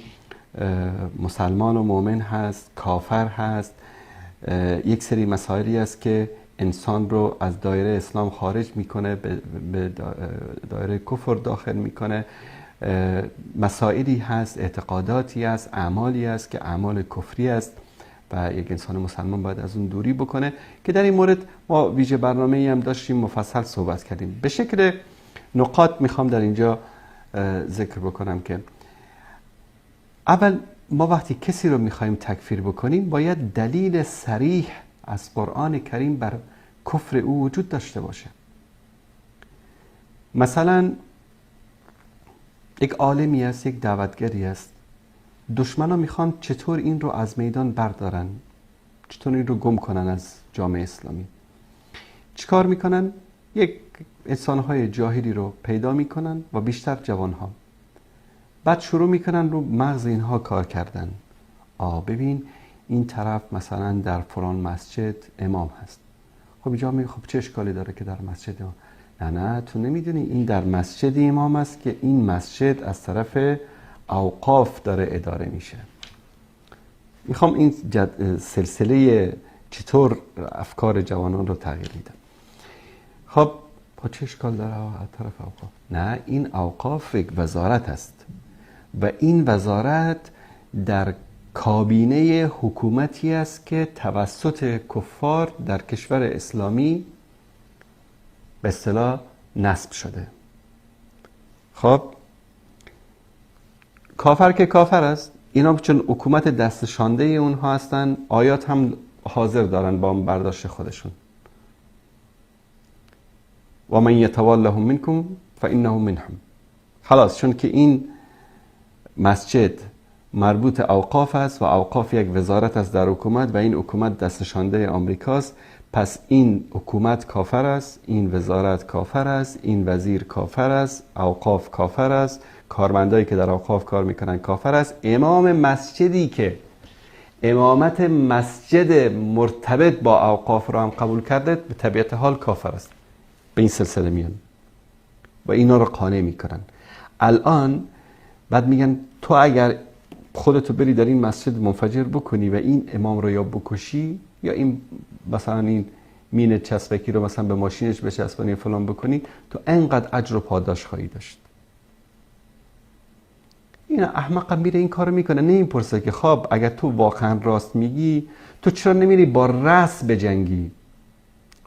مسلمان و مؤمن هست، کافر هست، یک سری مسائلی است که انسان رو از دایره اسلام خارج میکنه، به دایره کفر داخل میکنه. مسائلی هست، اعتقاداتی است، اعمالی است که اعمال کفری است و یک انسان مسلمان باید از اون دوری بکنه، که در این مورد ما ویژه برنامه‌ای هم داشتیم، مفصل صحبت کردیم. به شکل نقاط میخوام در اینجا ذکر بکنم که اول ما وقتی کسی رو میخوایم تکفیر بکنیم باید دلیل صریح از قرآن کریم بر کفر او وجود داشته باشه. مثلا یک عالمی است، یک دعوتگری است، دشمنا میخوان چطور این رو از میدان بردارن، چطور این رو گم کنن از جامعه اسلامی. چیکار میکنن؟ یک انسانهای جاهلی رو پیدا میکنن و بیشتر جوانها، بعد شروع میکنن رو مغز اینها کار کردن. ببین این طرف مثلا در فلان مسجد امام هست. خب اینجا میگه خب چه اشکالی داره که در مسجد امام؟ نه تو نمیدونی این در مسجد امام است که این مسجد از طرف اوقاف داره اداره میشه. میخوام این سلسله چطور افکار جوانان رو تغییر میدن. خب با چه اشکال داره از طرف اوقاف؟ نه، این اوقاف یک وزارت است و این وزارت در کابینه حکومتی است که توسط کفار در کشور اسلامی به اصطلاح نصب شده. خب کافر که کافر است، اینا چون حکومت دست شانده اونها هستن، آیات هم حاضر دارن با برداشت خودشون. و من یتولهم منکم فانه منهم. خلاص، چون که این مسجد مربوط اوقاف است و اوقاف یک وزارت است در حکومت و این حکومت دست شانده آمریکاست، پس این حکومت کافر است، این وزارت کافر است، این وزیر کافر است، اوقاف کافر است، کارمندایی که در اوقاف کار میکنن کافر است. امام مسجدی که امامت مسجد مرتبط با اوقاف رو هم قبول کرده به طبیعت حال کافر است. به این سلسله میان و اینا رو قانع میکنن. الان بعد میگن تو اگر خودتو بری در این مسجد منفجر بکنی و این امام رو یا بکشی یا این مثلا این مین چسبکی رو مثلا به ماشینش بچسبانی فلان بکنی، تو انقدر اجر و پاداش خواهی داشت. این احمق میره این کارو میکنه، نمیپرسه که خب اگر تو واقعا راست میگی تو چرا نمیری با رأس بجنگی،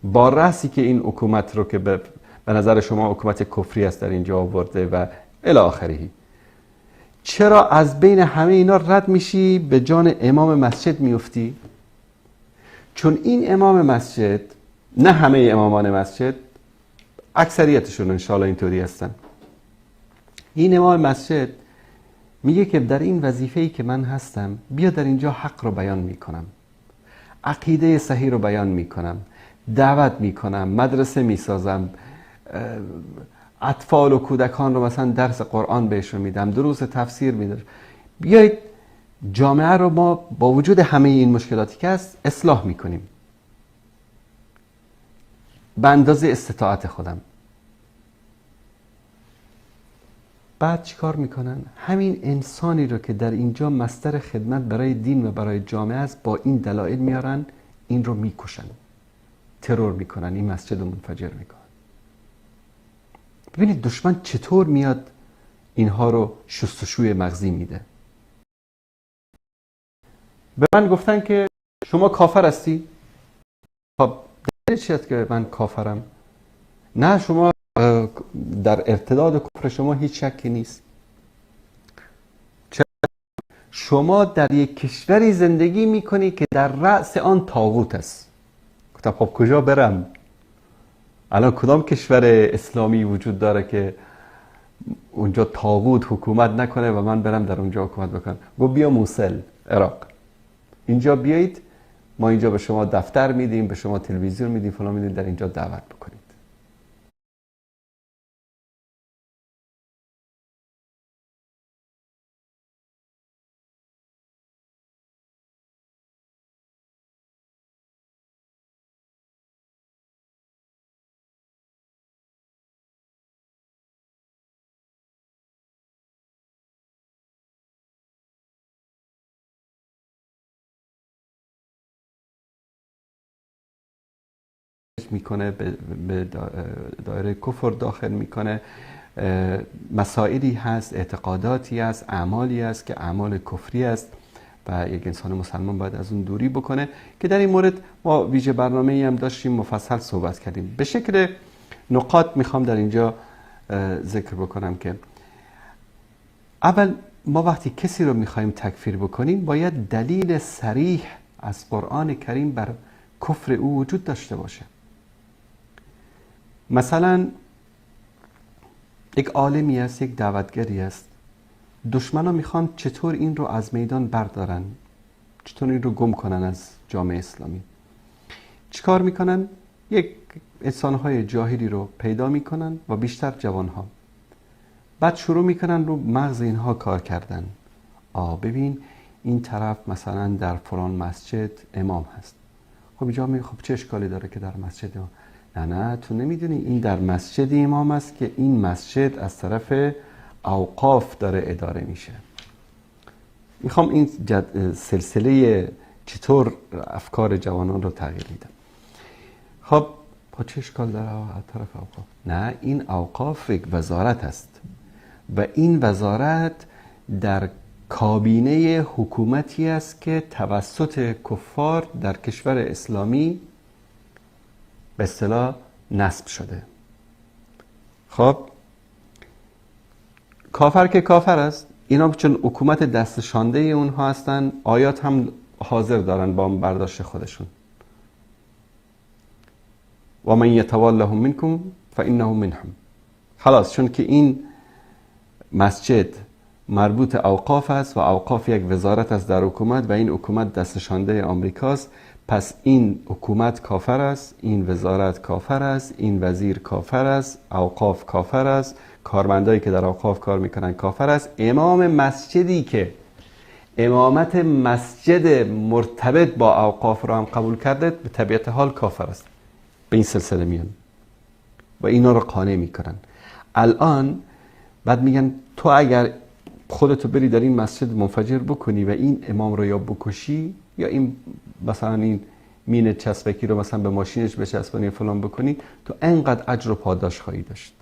با رأسی که این حکومت رو که به نظر شما حکومت کفری است در اینجا آورده و الی آخره، چرا از بین همه اینا رد میشی به جان امام مسجد میفتی؟ چون این امام مسجد، نه همه امامان مسجد، اکثریتشون انشاءالله اینطوری هستن، این امام مسجد میگه که در این وظیفه‌ای که من هستم بیا در اینجا حق رو بیان میکنم، عقیده صحیح رو بیان میکنم، دعوت میکنم، مدرسه میسازم، اطفال و کودکان رو مثلا درس قرآن بهشون میدم، دروس تفسیر میدم. بیایید جامعه رو ما با وجود همه این مشکلاتی که هست اصلاح میکنیم به اندازه استطاعت خودم. بعد چیکار میکنن؟ همین انسانی رو که در اینجا مصدر خدمت برای دین و برای جامعه است با این دلایل میارن، این رو میکشن، ترور میکنن، این مسجد رو منفجر میکنن. ببینید دشمن چطور میاد اینها رو شستشوی مغزی میده. به من گفتن که شما کافر هستی؟ خب دلیل چی است که من کافرم؟ نه، شما در ارتداد کفر شما هیچ شکی نیست. شما در یک کشوری زندگی میکنی که در رأس آن طاغوت است. گفتم خب کجا برم؟ الان کدام کشور اسلامی وجود داره که اونجا طاغوت حکومت نکنه و من برم در اونجا حکومت بکنم؟ گفت بیا موصل، عراق. اینجا بیایید، ما اینجا به شما دفتر میدیم، به شما تلویزیون میدیم، فلان میدیم، در اینجا دعوت بکنید. میکنه به دایره کفر داخل میکنه. مسائلی هست، اعتقاداتی هست، اعمالی هست که اعمال کفری است و یک انسان مسلمان باید از اون دوری بکنه، که در این مورد ما ویژه برنامه‌ای هم داشتیم، مفصل صحبت کردیم. به شکل نقاط میخوام در اینجا ذکر بکنم که اول ما وقتی کسی رو میخوایم تکفیر بکنیم باید دلیل صریح از قرآن کریم بر کفر او وجود داشته باشه. مثلا یک عالمی است، یک دعوتگری است، دشمنا میخوان چطور این رو از میدان بردارن، چطور این رو گم کنن از جامعه اسلامی. چیکار میکنن؟ یک انسانهای جاهلی رو پیدا میکنن و بیشتر جوانها، بعد شروع میکنن رو مغز اینها کار کردن. ببین این طرف مثلا در فلان مسجد امام هست، خب اینجا خب چه اشکالی داره که در مسجد امام؟ نه تو نمیدونی این در مسجد امام است که این مسجد از طرف اوقاف داره اداره میشه. میخوام این سلسله چطور افکار جوانان رو تغییر میدم. خب با چه اشکال داره از طرف اوقاف؟ نه، این اوقاف یک وزارت است و این وزارت در کابینه حکومتی است که توسط کفار در کشور اسلامی به اصطلاح نصب شده. خب کافر که کافر است، اینا چون حکومت دست شانده اونها هستن، آیات هم حاضر دارن با برداشت خودشون. و من یتولهم منکم فانه منهم. خلاص، چون که این مسجد مربوط اوقاف است و اوقاف یک وزارت است در حکومت و این حکومت دست شانده آمریکاست، پس این حکومت کافر است، این وزارت کافر است، این وزیر کافر است، اوقاف کافر است، کارمندایی که در اوقاف کار میکنن کافر است، امام مسجدی که امامت مسجد مرتبط با اوقاف را هم قبول کرده به طبیعت حال کافر است. به این سلسله میان و اینا رو قانع میکنن. الان بعد میگن تو اگر خودتو بری در این مسجد منفجر بکنی و این امام رو یا بکشی یا این مثلا این مین چسبکی رو مثلا به ماشینش بچسبانی فلان بکنی، تو انقدر اجر و پاداش خواهی داشت.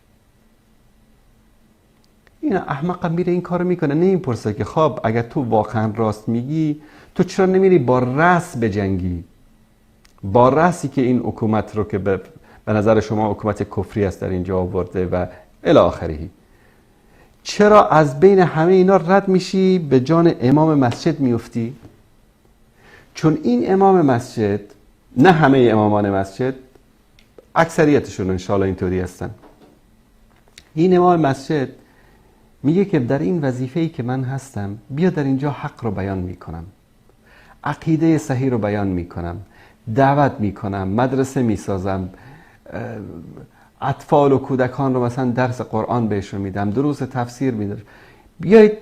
این احمق میره این کارو میکنه، نمیپرسه که خب اگر تو واقعا راست میگی تو چرا نمیری با رأس بجنگی، با رأسی که این حکومت رو که به نظر شما حکومت کفری است در اینجا آورده و الی آخره، چرا از بین همه اینا رد میشی به جان امام مسجد میفتی؟ چون این امام مسجد، نه همه امامان مسجد، اکثریتشون انشاءالله اینطوری هستن، این امام مسجد میگه که در این وظیفه‌ای که من هستم بیا در اینجا حق رو بیان میکنم، عقیده صحیح رو بیان میکنم، دعوت میکنم، مدرسه میسازم، اطفال و کودکان رو مثلا درس قرآن بهشون میدم، دروس تفسیر میدم، بیایید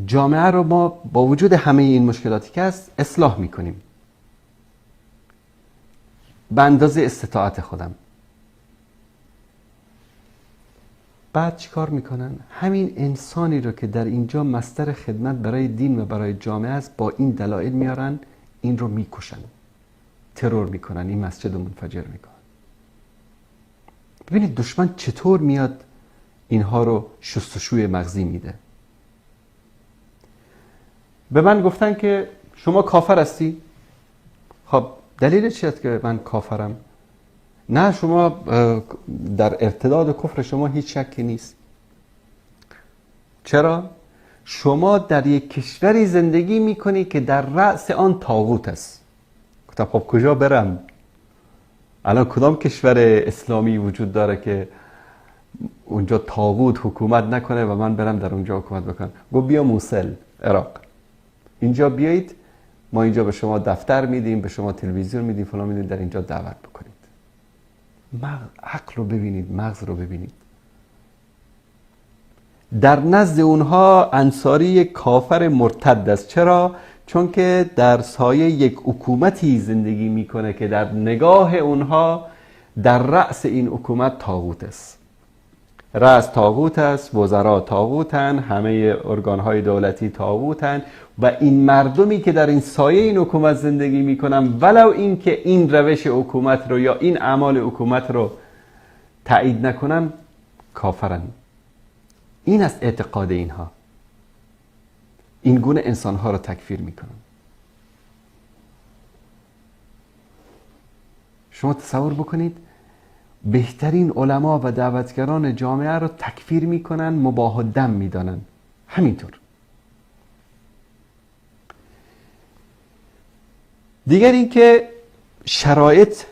جامعه رو ما با وجود همه این مشکلاتی که هست اصلاح میکنیم به اندازه استطاعت خودم. بعد چی کار میکنن؟ همین انسانی رو که در اینجا مصدر خدمت برای دین و برای جامعه است با این دلایل میارن، این رو میکشن، ترور میکنن، این مسجد رو منفجر میکنن. ببینید دشمن چطور میاد اینها رو شستشوی مغزی میده. به من گفتن که شما کافر هستی؟ خب دلیل چی است که من کافرم؟ نه، شما در ارتداد کفر شما هیچ شکی نیست. چرا؟ شما در یک کشوری زندگی میکنی که در رأس آن طاغوت است. گفتم خب کجا برم؟ الان کدام کشور اسلامی وجود داره که اونجا طاغوت حکومت نکنه و من برم در اونجا حکومت بکنم؟ گفت بیا موصل، عراق. اینجا بیایید، ما اینجا به شما دفتر میدیم، به شما تلویزیون میدیم، فلان میدیم، در اینجا دعوت بکنید. عقل رو ببینید، مغز رو ببینید. در نزد اونها انصاری کافر مرتد است. چرا؟ چون که در سایه یک حکومتی زندگی میکنه که در نگاه اونها در رأس این حکومت طاغوت است. رأس طاغوت است، وزرا طاغوتن، همه ارگانهای دولتی طاغوتن و این مردمی که در این سایه این حکومت زندگی میکنن ولو این که این روش حکومت رو یا این اعمال حکومت رو تایید نکنن کافرن. این است اعتقاد اینها. این گونه انسانها رو تکفیر میکنن. شما تصور بکنید بهترین علما و دعوتگران جامعه رو تکفیر میکنن، مباح دم میدانن. همینطور. دیگر این که شرایط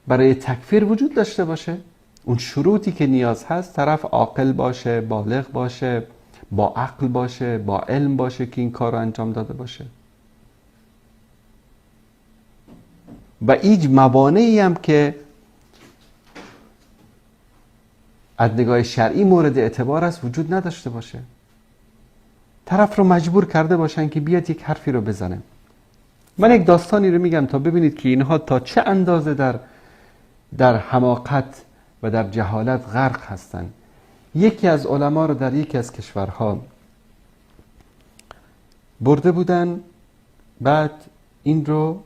برای تکفیر وجود داشته باشه. اون شروطی که نیاز هست، طرف عاقل باشه، بالغ باشه، با عقل باشه، با علم باشه که این کار رو انجام داده باشه. و هیچ موانعی هم که از نگاه شرعی مورد اعتبار است وجود نداشته باشه. طرف رو مجبور کرده باشن که بیاد یک حرفی رو بزنه. من یک داستانی رو میگم تا ببینید که اینها تا چه اندازه در حماقت و در جهالت غرق هستن. یکی از علما رو در یکی از کشورها برده بودن، بعد این رو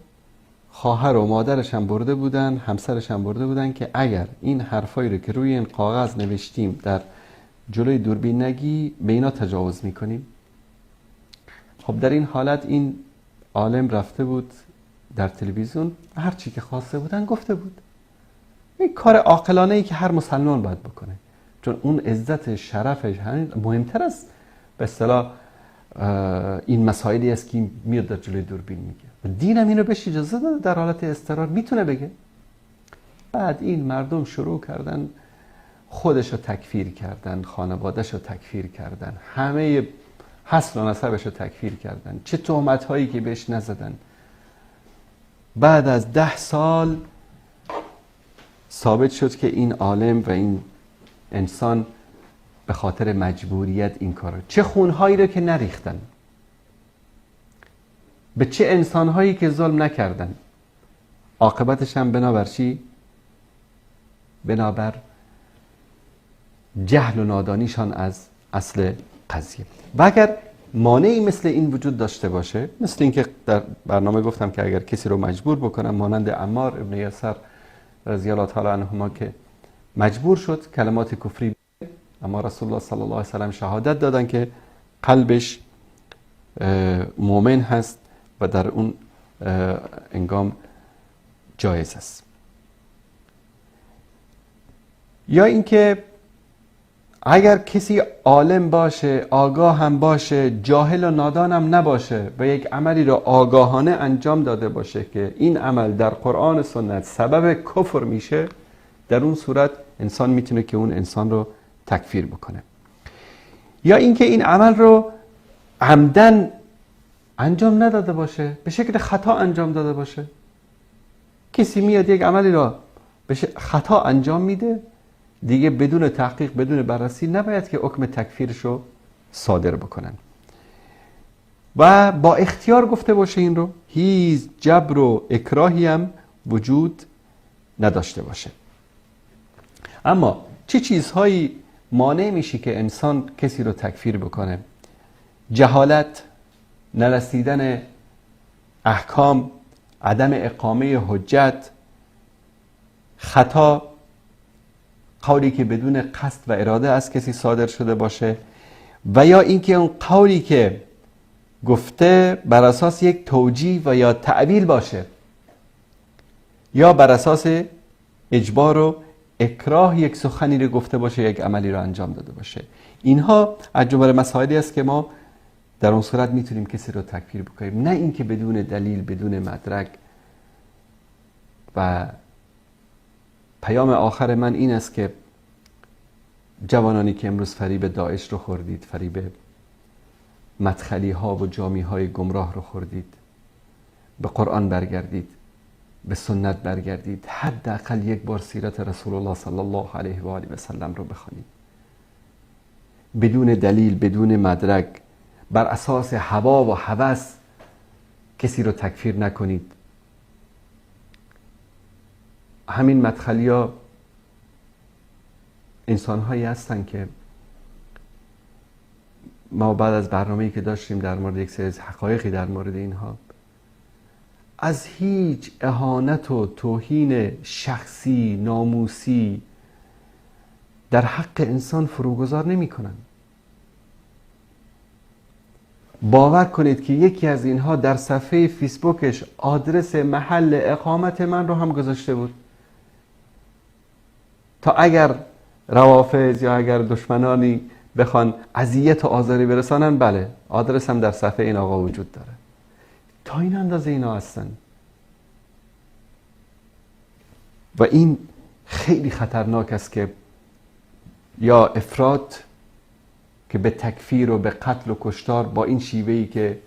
خواهر و مادرش هم برده بودن، همسرش هم برده بودن که اگر این حرفایی رو که روی این کاغذ نوشتیم در جلوی دوربین نگی به اینا تجاوز میکنیم. خب در این حالت این عالم رفته بود در تلویزیون، هر چی که خواسته بودن گفته بود. این کار عاقلانه ای که هر مسلمان باید بکنه، چون اون عزت شرفش همین مهمتر است به اصطلاح این مسائلی است که میاد در جلوی دوربین میگه. و دین هم اینو بهش اجازه داده در حالت اضطرار میتونه بگه. بعد این مردم شروع کردن خودش رو تکفیر کردن، خانواده‌اش رو تکفیر کردن، همه حسن و نسبش رو تکفیر کردن، چه تهمت هایی که بهش نزدن. بعد از 10 سال ثابت شد که این عالم و این انسان به خاطر مجبوریت این کار، چه خونهایی رو که نریختن، به چه انسانهایی که ظلم نکردن، عاقبتش هم بنابر چی؟ بنابر جهل و نادانیشان از اصل قضیه. و اگر مانعی مثل این وجود داشته باشه، مثل این که در برنامه گفتم که اگر کسی رو مجبور بکنم، مانند عمار ابن یاسر رضی الله تعالی عنهما که مجبور شد کلمات کفری، اما رسول الله صلی الله علیه و سلم شهادت دادن که قلبش مؤمن هست و در اون انگام جایز است. یا اینکه اگر کسی عالم باشه، آگاه هم باشه، جاهل و نادان هم نباشه و یک عملی را آگاهانه انجام داده باشه که این عمل در قرآن و سنت سبب کفر میشه، در اون صورت انسان میتونه که اون انسان رو تکفیر بکنه. یا اینکه این عمل رو عمدن انجام نداده باشه، به شکل خطا انجام داده باشه. کسی میاد یک عملی را به خطا انجام میده، دیگه بدون تحقیق، بدون بررسی نباید که حکم تکفیرش رو صادر بکنن. و با اختیار گفته باشه این رو، هیچ جبر و اکراهی هم وجود نداشته باشه. اما چه چیزهایی مانع میشه که انسان کسی رو تکفیر بکنه؟ جهالت، نرسیدن احکام، عدم اقامه حجت، خطا، قولی که بدون قصد و اراده از کسی صادر شده باشه، و یا اینکه اون قولی که گفته بر اساس یک توجیه و یا تعبیل باشه، یا بر اساس اجبار و اکراه یک سخنی رو گفته باشه، یک عملی رو انجام داده باشه. اینها از جمله مسائلی است که ما در اون صورت میتونیم کسی رو تکفیر بکنیم، نه اینکه بدون دلیل، بدون مدرک. و پیام آخر من این است که جوانانی که امروز فریب داعش رو خوردید، فریب مدخلی ها و جامی های گمراه رو خوردید، به قرآن برگردید، به سنت برگردید، حداقل یک بار سیرت رسول الله صلی الله علیه و آله و سلم رو بخوانید. بدون دلیل، بدون مدرک، بر اساس هوا و هوس کسی رو تکفیر نکنید. همین مدخلی ها انسان هایی هستن که ما بعد از برنامه‌ای که داشتیم در مورد یک سری حقایقی در مورد اینها، از هیچ اهانت و توهین شخصی، ناموسی در حق انسان فروگذار نمی کنن. باور کنید که یکی از اینها در صفحه فیسبوکش آدرس محل اقامت من رو هم گذاشته بود تا اگر روافض یا اگر دشمنانی بخوان اذیت و آزاری برسانن، بله آدرس هم در صفحه این آقا وجود داره. تا این اندازه اینا هستن و این خیلی خطرناک است که یا افراط که به تکفیر و به قتل و کشتار با این شیوهی که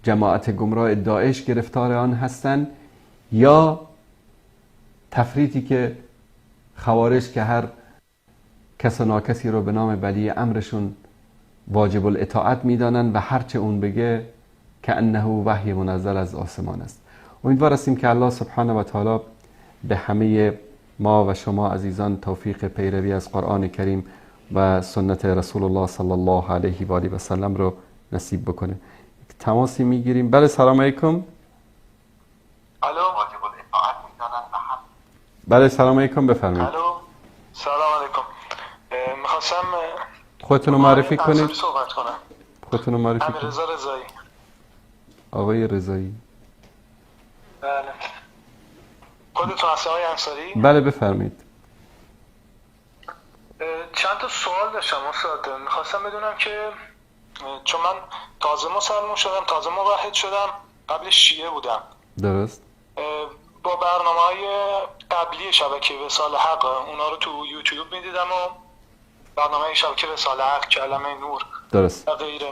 جماعت گمراه داعش گرفتار آن هستند، یا تفریطی که خوارج که هر کس و ناکسی رو به نام ولی امرشون واجب الاطاعت میدانن و هرچه اون بگه که انه وحی منزل از آسمان است. امیدوار هستیم که الله سبحانه و تعالی به همه ما و شما عزیزان توفیق پیروی از قرآن کریم و سنت رسول الله صلی الله علیه و آله و سلم رو نصیب بکنه. تماسی میگیریم. بله سلام علیکم. الو، واجب الاطاعت میدانن. بله سلام علیکم، بفرمایید. الو، سلام علیکم. میخواستم خودتون رو معرفی کنید. صحبت کنم. خودتون رو معرفی کنید. امیررضا رضایی. آقای رضایی. بله. خودتون هستی آقای انصاری؟ بله بفرمایید. چند تا سوال داشتم استاد. میخواستم بدونم که چون من تازه مسلمان شدم، تازه موحد شدم، قبل شیعه بودم. درست. با برنامه‌های قبلی شبکه وصال حق اونا رو تو یوتیوب میدیدم و برنامه شبکه وصال حق، کلمه نور، درست. و غیره.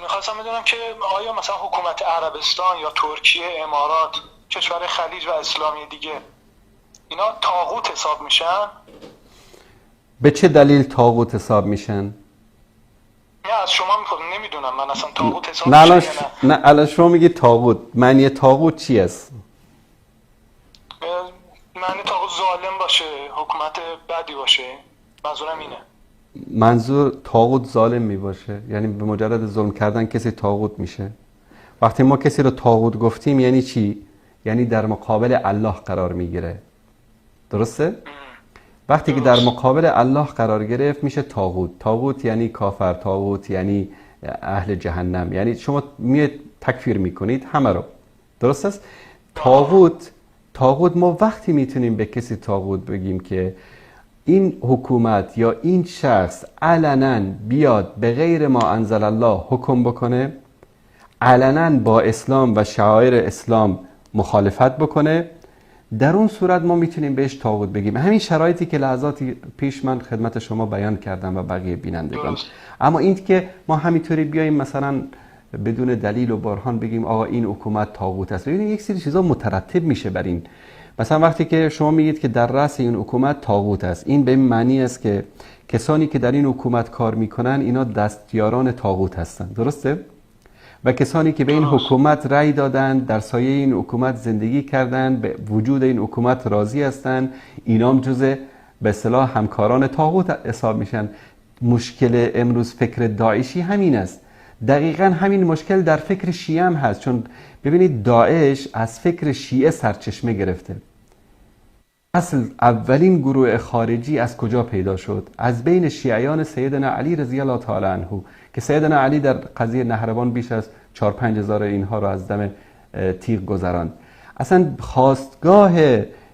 میخواستم بدونم که آیا مثلا حکومت عربستان یا ترکیه، امارات، کشور خلیج و اسلامی دیگه اینا طاغوت حساب میشن؟ به چه دلیل طاغوت حساب میشن؟ نه از شما میخوام، نمیدونم من اصلا طاغوت حساب نه میشن الان یا نه الان شما میگی طاغوت، معنی طاغوت چی است؟ معنی طاغوت ظالم باشه، حکومت بدی باشه، منظورم اینه. منظور طاغوت ظالم می باشه، یعنی به مجرد ظلم کردن کسی طاغوت میشه. وقتی ما کسی رو طاغوت گفتیم یعنی چی؟ یعنی در مقابل الله قرار میگیره. درسته؟ وقتی که در مقابل الله قرار گرفت میشه طاغوت. طاغوت یعنی کافر، طاغوت یعنی اهل جهنم، یعنی شما میاد تکفیر میکنید همه رو. درست است؟ طاغوت ما وقتی میتونیم به کسی طاغوت بگیم که این حکومت یا این شخص علنا بیاد به غیر ما انزل الله حکم بکنه، علنا با اسلام و شعائر اسلام مخالفت بکنه، در اون صورت ما میتونیم بهش طاغوت بگیم. همین شرایطی که لحظاتی پیش من خدمت شما بیان کردم و بقیه بینندگان. اما این که ما همینطوری بیایم مثلا بدون دلیل و برهان بگیم آقا این حکومت طاغوت است، ببینید یک سری چیزا مترتب میشه بر این. مثلا وقتی که شما میگید که در رأس این حکومت طاغوت است، این به این معنی است که کسانی که در این حکومت کار میکنن اینا دستیاران طاغوت هستن. درسته؟ و کسانی که به این حکومت رأی دادند، در سایه این حکومت زندگی کردند، به وجود این حکومت راضی هستند، اینام جزء به اصطلاح همکاران طاغوت حساب میشن. مشکل امروز فکر داعشی همین است. دقیقا همین مشکل در فکر شیعه هم هست، چون ببینید داعش از فکر شیعه سرچشمه گرفته. اصل اولین گروه خارجی از کجا پیدا شد؟ از بین شیعیان سیدنا علی رضی الله تعالی عنه، که سیدنا علی در قضیه نهروان بیش از 4-5 هزار اینها رو از دم تیغ گذراند. اصلا خواستگاه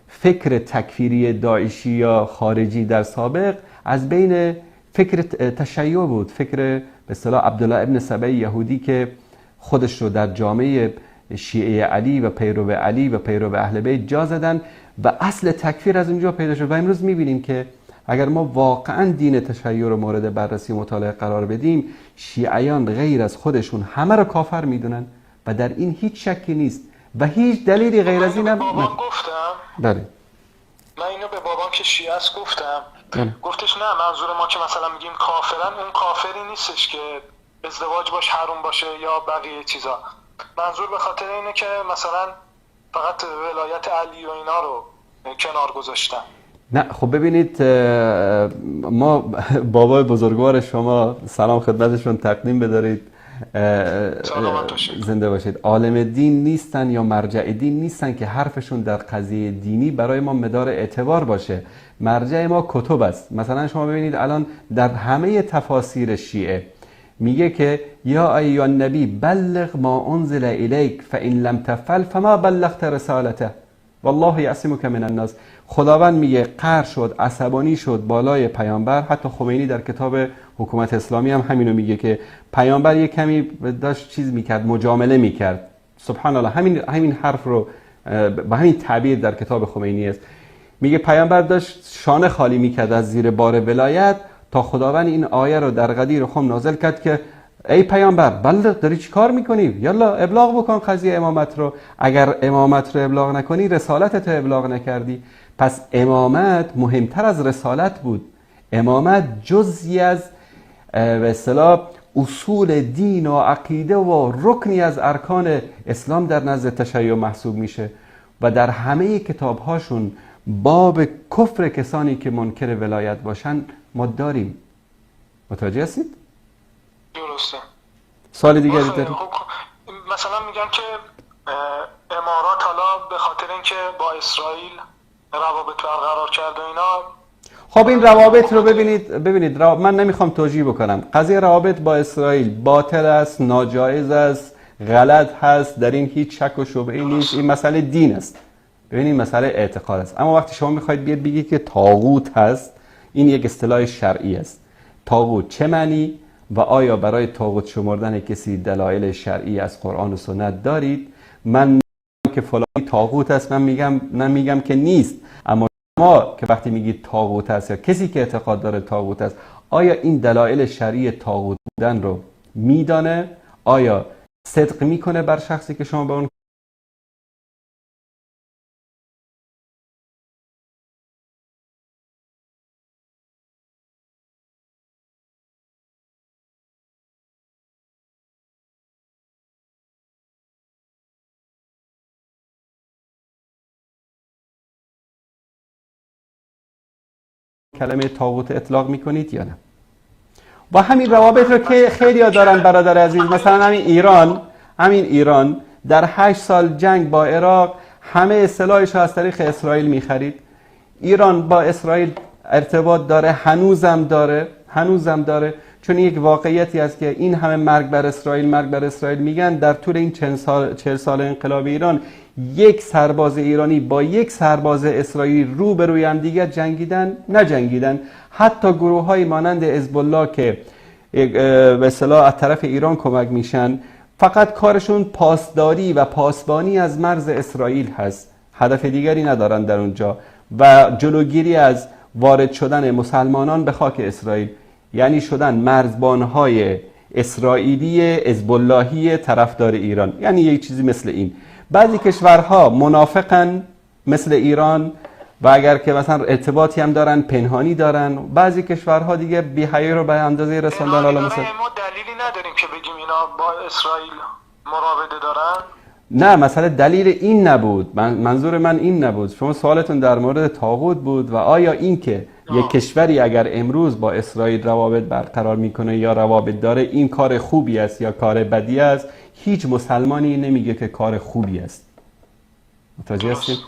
فکر تکفیری داعشی یا خارجی در سابق از بین فکر تشیع بود، فکر به اصطلاح عبدالله ابن سبع یهودی که خودش رو در جامعه شیعه علی و پیرو علی و پیرو اهل بیت جا زدن و اصل تکفیر از اونجا پیدا شد. و امروز میبینیم که اگر ما واقعا دین تشیع رو مورد بررسی و مطالعه قرار بدیم، شیعیان غیر از خودشون همه رو کافر میدونن و در این هیچ شکی نیست و هیچ دلیلی غیر از این هم بابام گفتم. بله. من اینو به بابام که شیعه است گفتم. بله. گفتش نه، منظور ما که مثلا میگیم کافرن، اون کافری نیستش که ازدواج باش حروم باشه یا بقیه چیزا. منظور به خاطر اینه که مثلا فقط ولایت علی و اینا رو کنار گذاشتن. نه خب ببینید، ما بابای بزرگوار شما سلام خدمتشون تقدیم بدارید، زنده باشید، عالم دین نیستن یا مرجع دین نیستن که حرفشون در قضیه دینی برای ما مدار اعتبار باشه. مرجع ما کتب است. مثلا شما ببینید الان در همه تفاسیر شیعه میگه که یا ایها النبی بلغ ما انزل الیک فان لم تفعل فما بلغت رسالته والله یعصمک من الناس. خداوند میگه قهر شد، عصبانی شد بالای پیامبر. حتی خمینی در کتاب حکومت اسلامی هم همینو میگه که پیامبر یک کمی داشت چیز میکرد، مجامله میکرد. سبحان الله، همین حرف رو با همین تعبیر در کتاب خمینی است. میگه پیامبر داشت شانه خالی میکرد از زیر بار ولایت تا خداوند این آیه رو در غدیر خم نازل کرد که ای پیامبر بلغ، داری چی کار میکنی؟ یلا ابلاغ بکن قضیه امامت رو. اگر امامت رو ابلاغ نکنی رسالتت رو ابلاغ نکردی. پس امامت مهمتر از رسالت بود. امامت جزئی از به اصطلاح اصول دین و عقیده و رکنی از ارکان اسلام در نزد تشیع محسوب میشه و در همه کتابهاشون باب کفر کسانی که منکر ولایت باشن ما داریم. متوجه هستید؟ درسته. سوال دیگری دارید؟ مثلا میگن که امارات حالا به خاطر اینکه با اسرائیل روابط برقرار کرد و اینا. خب این روابط رو ببینید من نمیخوام توجیه بکنم. قضیه روابط با اسرائیل باطل است، ناجایز است، غلط هست، در این هیچ شک و شبهه‌ای نیست. این مسئله دین است. ببینید مسئله اعتقاد است. اما وقتی شما میخواید بگید که طاغوت هست، این یک اصطلاح شرعی است. طاغوت چه معنی و آیا برای طاغوت شمردن کسی دلایل شرعی از قرآن و سنت دارید؟ من میگم که فلانی طاغوت است، من میگم که نیست. اما شما که وقتی میگید طاغوت است یا کسی که اعتقاد داره طاغوت است، آیا این دلایل شرعی طاغوت بودن رو میدانه؟ آیا صدق میکنه بر شخصی که شما به اون کلمه طاغوت اطلاق میکنید یا نه؟ با همین روابط رو که خیلی ها دارن برادر عزیز. مثلا همین ایران در 8 سال جنگ با عراق همه سلاحش رو از طریق اسرائیل میخرید. ایران با اسرائیل ارتباط داره، هنوزم داره، چون یک واقعیتی است که این همه مرگ بر اسرائیل میگن. در طول این 40 سال انقلاب ایران یک سرباز ایرانی با یک سرباز اسرائیلی روبروی هم دیگه نجنگیدن. حتی گروه های مانند حزب الله که به اصطلاح از طرف ایران کمک میشن، فقط کارشون پاسداری و پاسبانی از مرز اسرائیل هست، هدف دیگری ندارن در اونجا، و جلوگیری از وارد شدن مسلمانان به خاک اسرائیل. یعنی شدن مرزبانهای اسرائیلی حزب اللهی طرفدار ایران. یعنی یک چیزی مثل این. بعضی کشورها منافقن مثل ایران و اگر که مثلا ارتباطی هم دارن پنهانی دارن. بعضی کشورها دیگه بی‌حیایی رو به اندازه رساندن. حالا مثلا ما دلیلی نداریم که بگیم اینا با اسرائیل مراوده دارن؟ نه مثلا دلیل این نبود، منظور من این نبود. شما سوالتون در مورد طاغوت بود و آیا این که یک کشوری اگر امروز با اسرائیل روابط برقرار میکنه یا روابط داره این کار خوبی است یا کار بدی است؟ هیچ مسلمانی نمیگه که کار خوبی است. متوجه هستید؟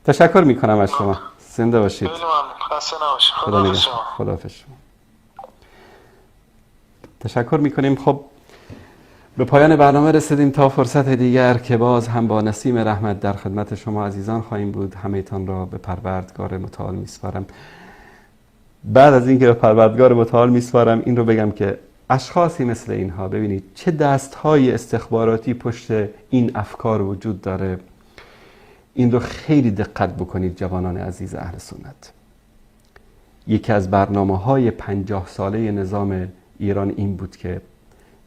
تشکر میکنم از شما. زنده باشید. خیلی ممنون. خسته نباشید. خدا نگهدار. خداحافظ شما. تشکر میکنیم. خب به پایان برنامه رسیدیم تا فرصت دیگر که باز هم با نسیم رحمت در خدمت شما عزیزان خواهیم بود. همه‌تان را به پروردگار متعال میسپارم. بعد از اینکه به پروردگار متعال میسپارم این رو بگم که اشخاصی مثل اینها، ببینید چه دستهای استخباراتی پشت این افکار وجود داره. این رو خیلی دقت بکنید جوانان عزیز اهل سنت. یکی از برنامه‌های 50 ساله نظام ایران این بود که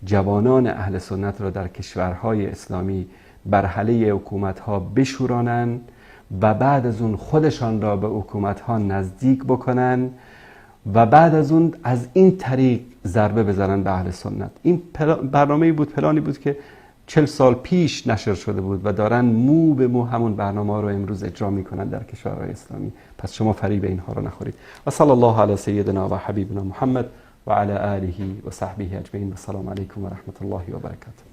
جوانان اهل سنت را در کشورهای اسلامی بر علیه حکومت‌ها بشورانند و بعد از اون خودشان را به حکومت‌ها نزدیک بکنن و بعد از اون از این طریق ضربه بزنن به اهل سنت. این برنامه‌ای بود، پلانی بود که 40 سال پیش نشر شده بود و دارن مو به مو همون برنامه رو امروز اجرا میکنن در کشورهای اسلامی. پس شما فریب اینها رو نخورید. و صلی الله علی سیدنا و حبیبنا محمد و علی آله و صحبه اجمعین. و السلام علیکم و رحمت الله و برکاته.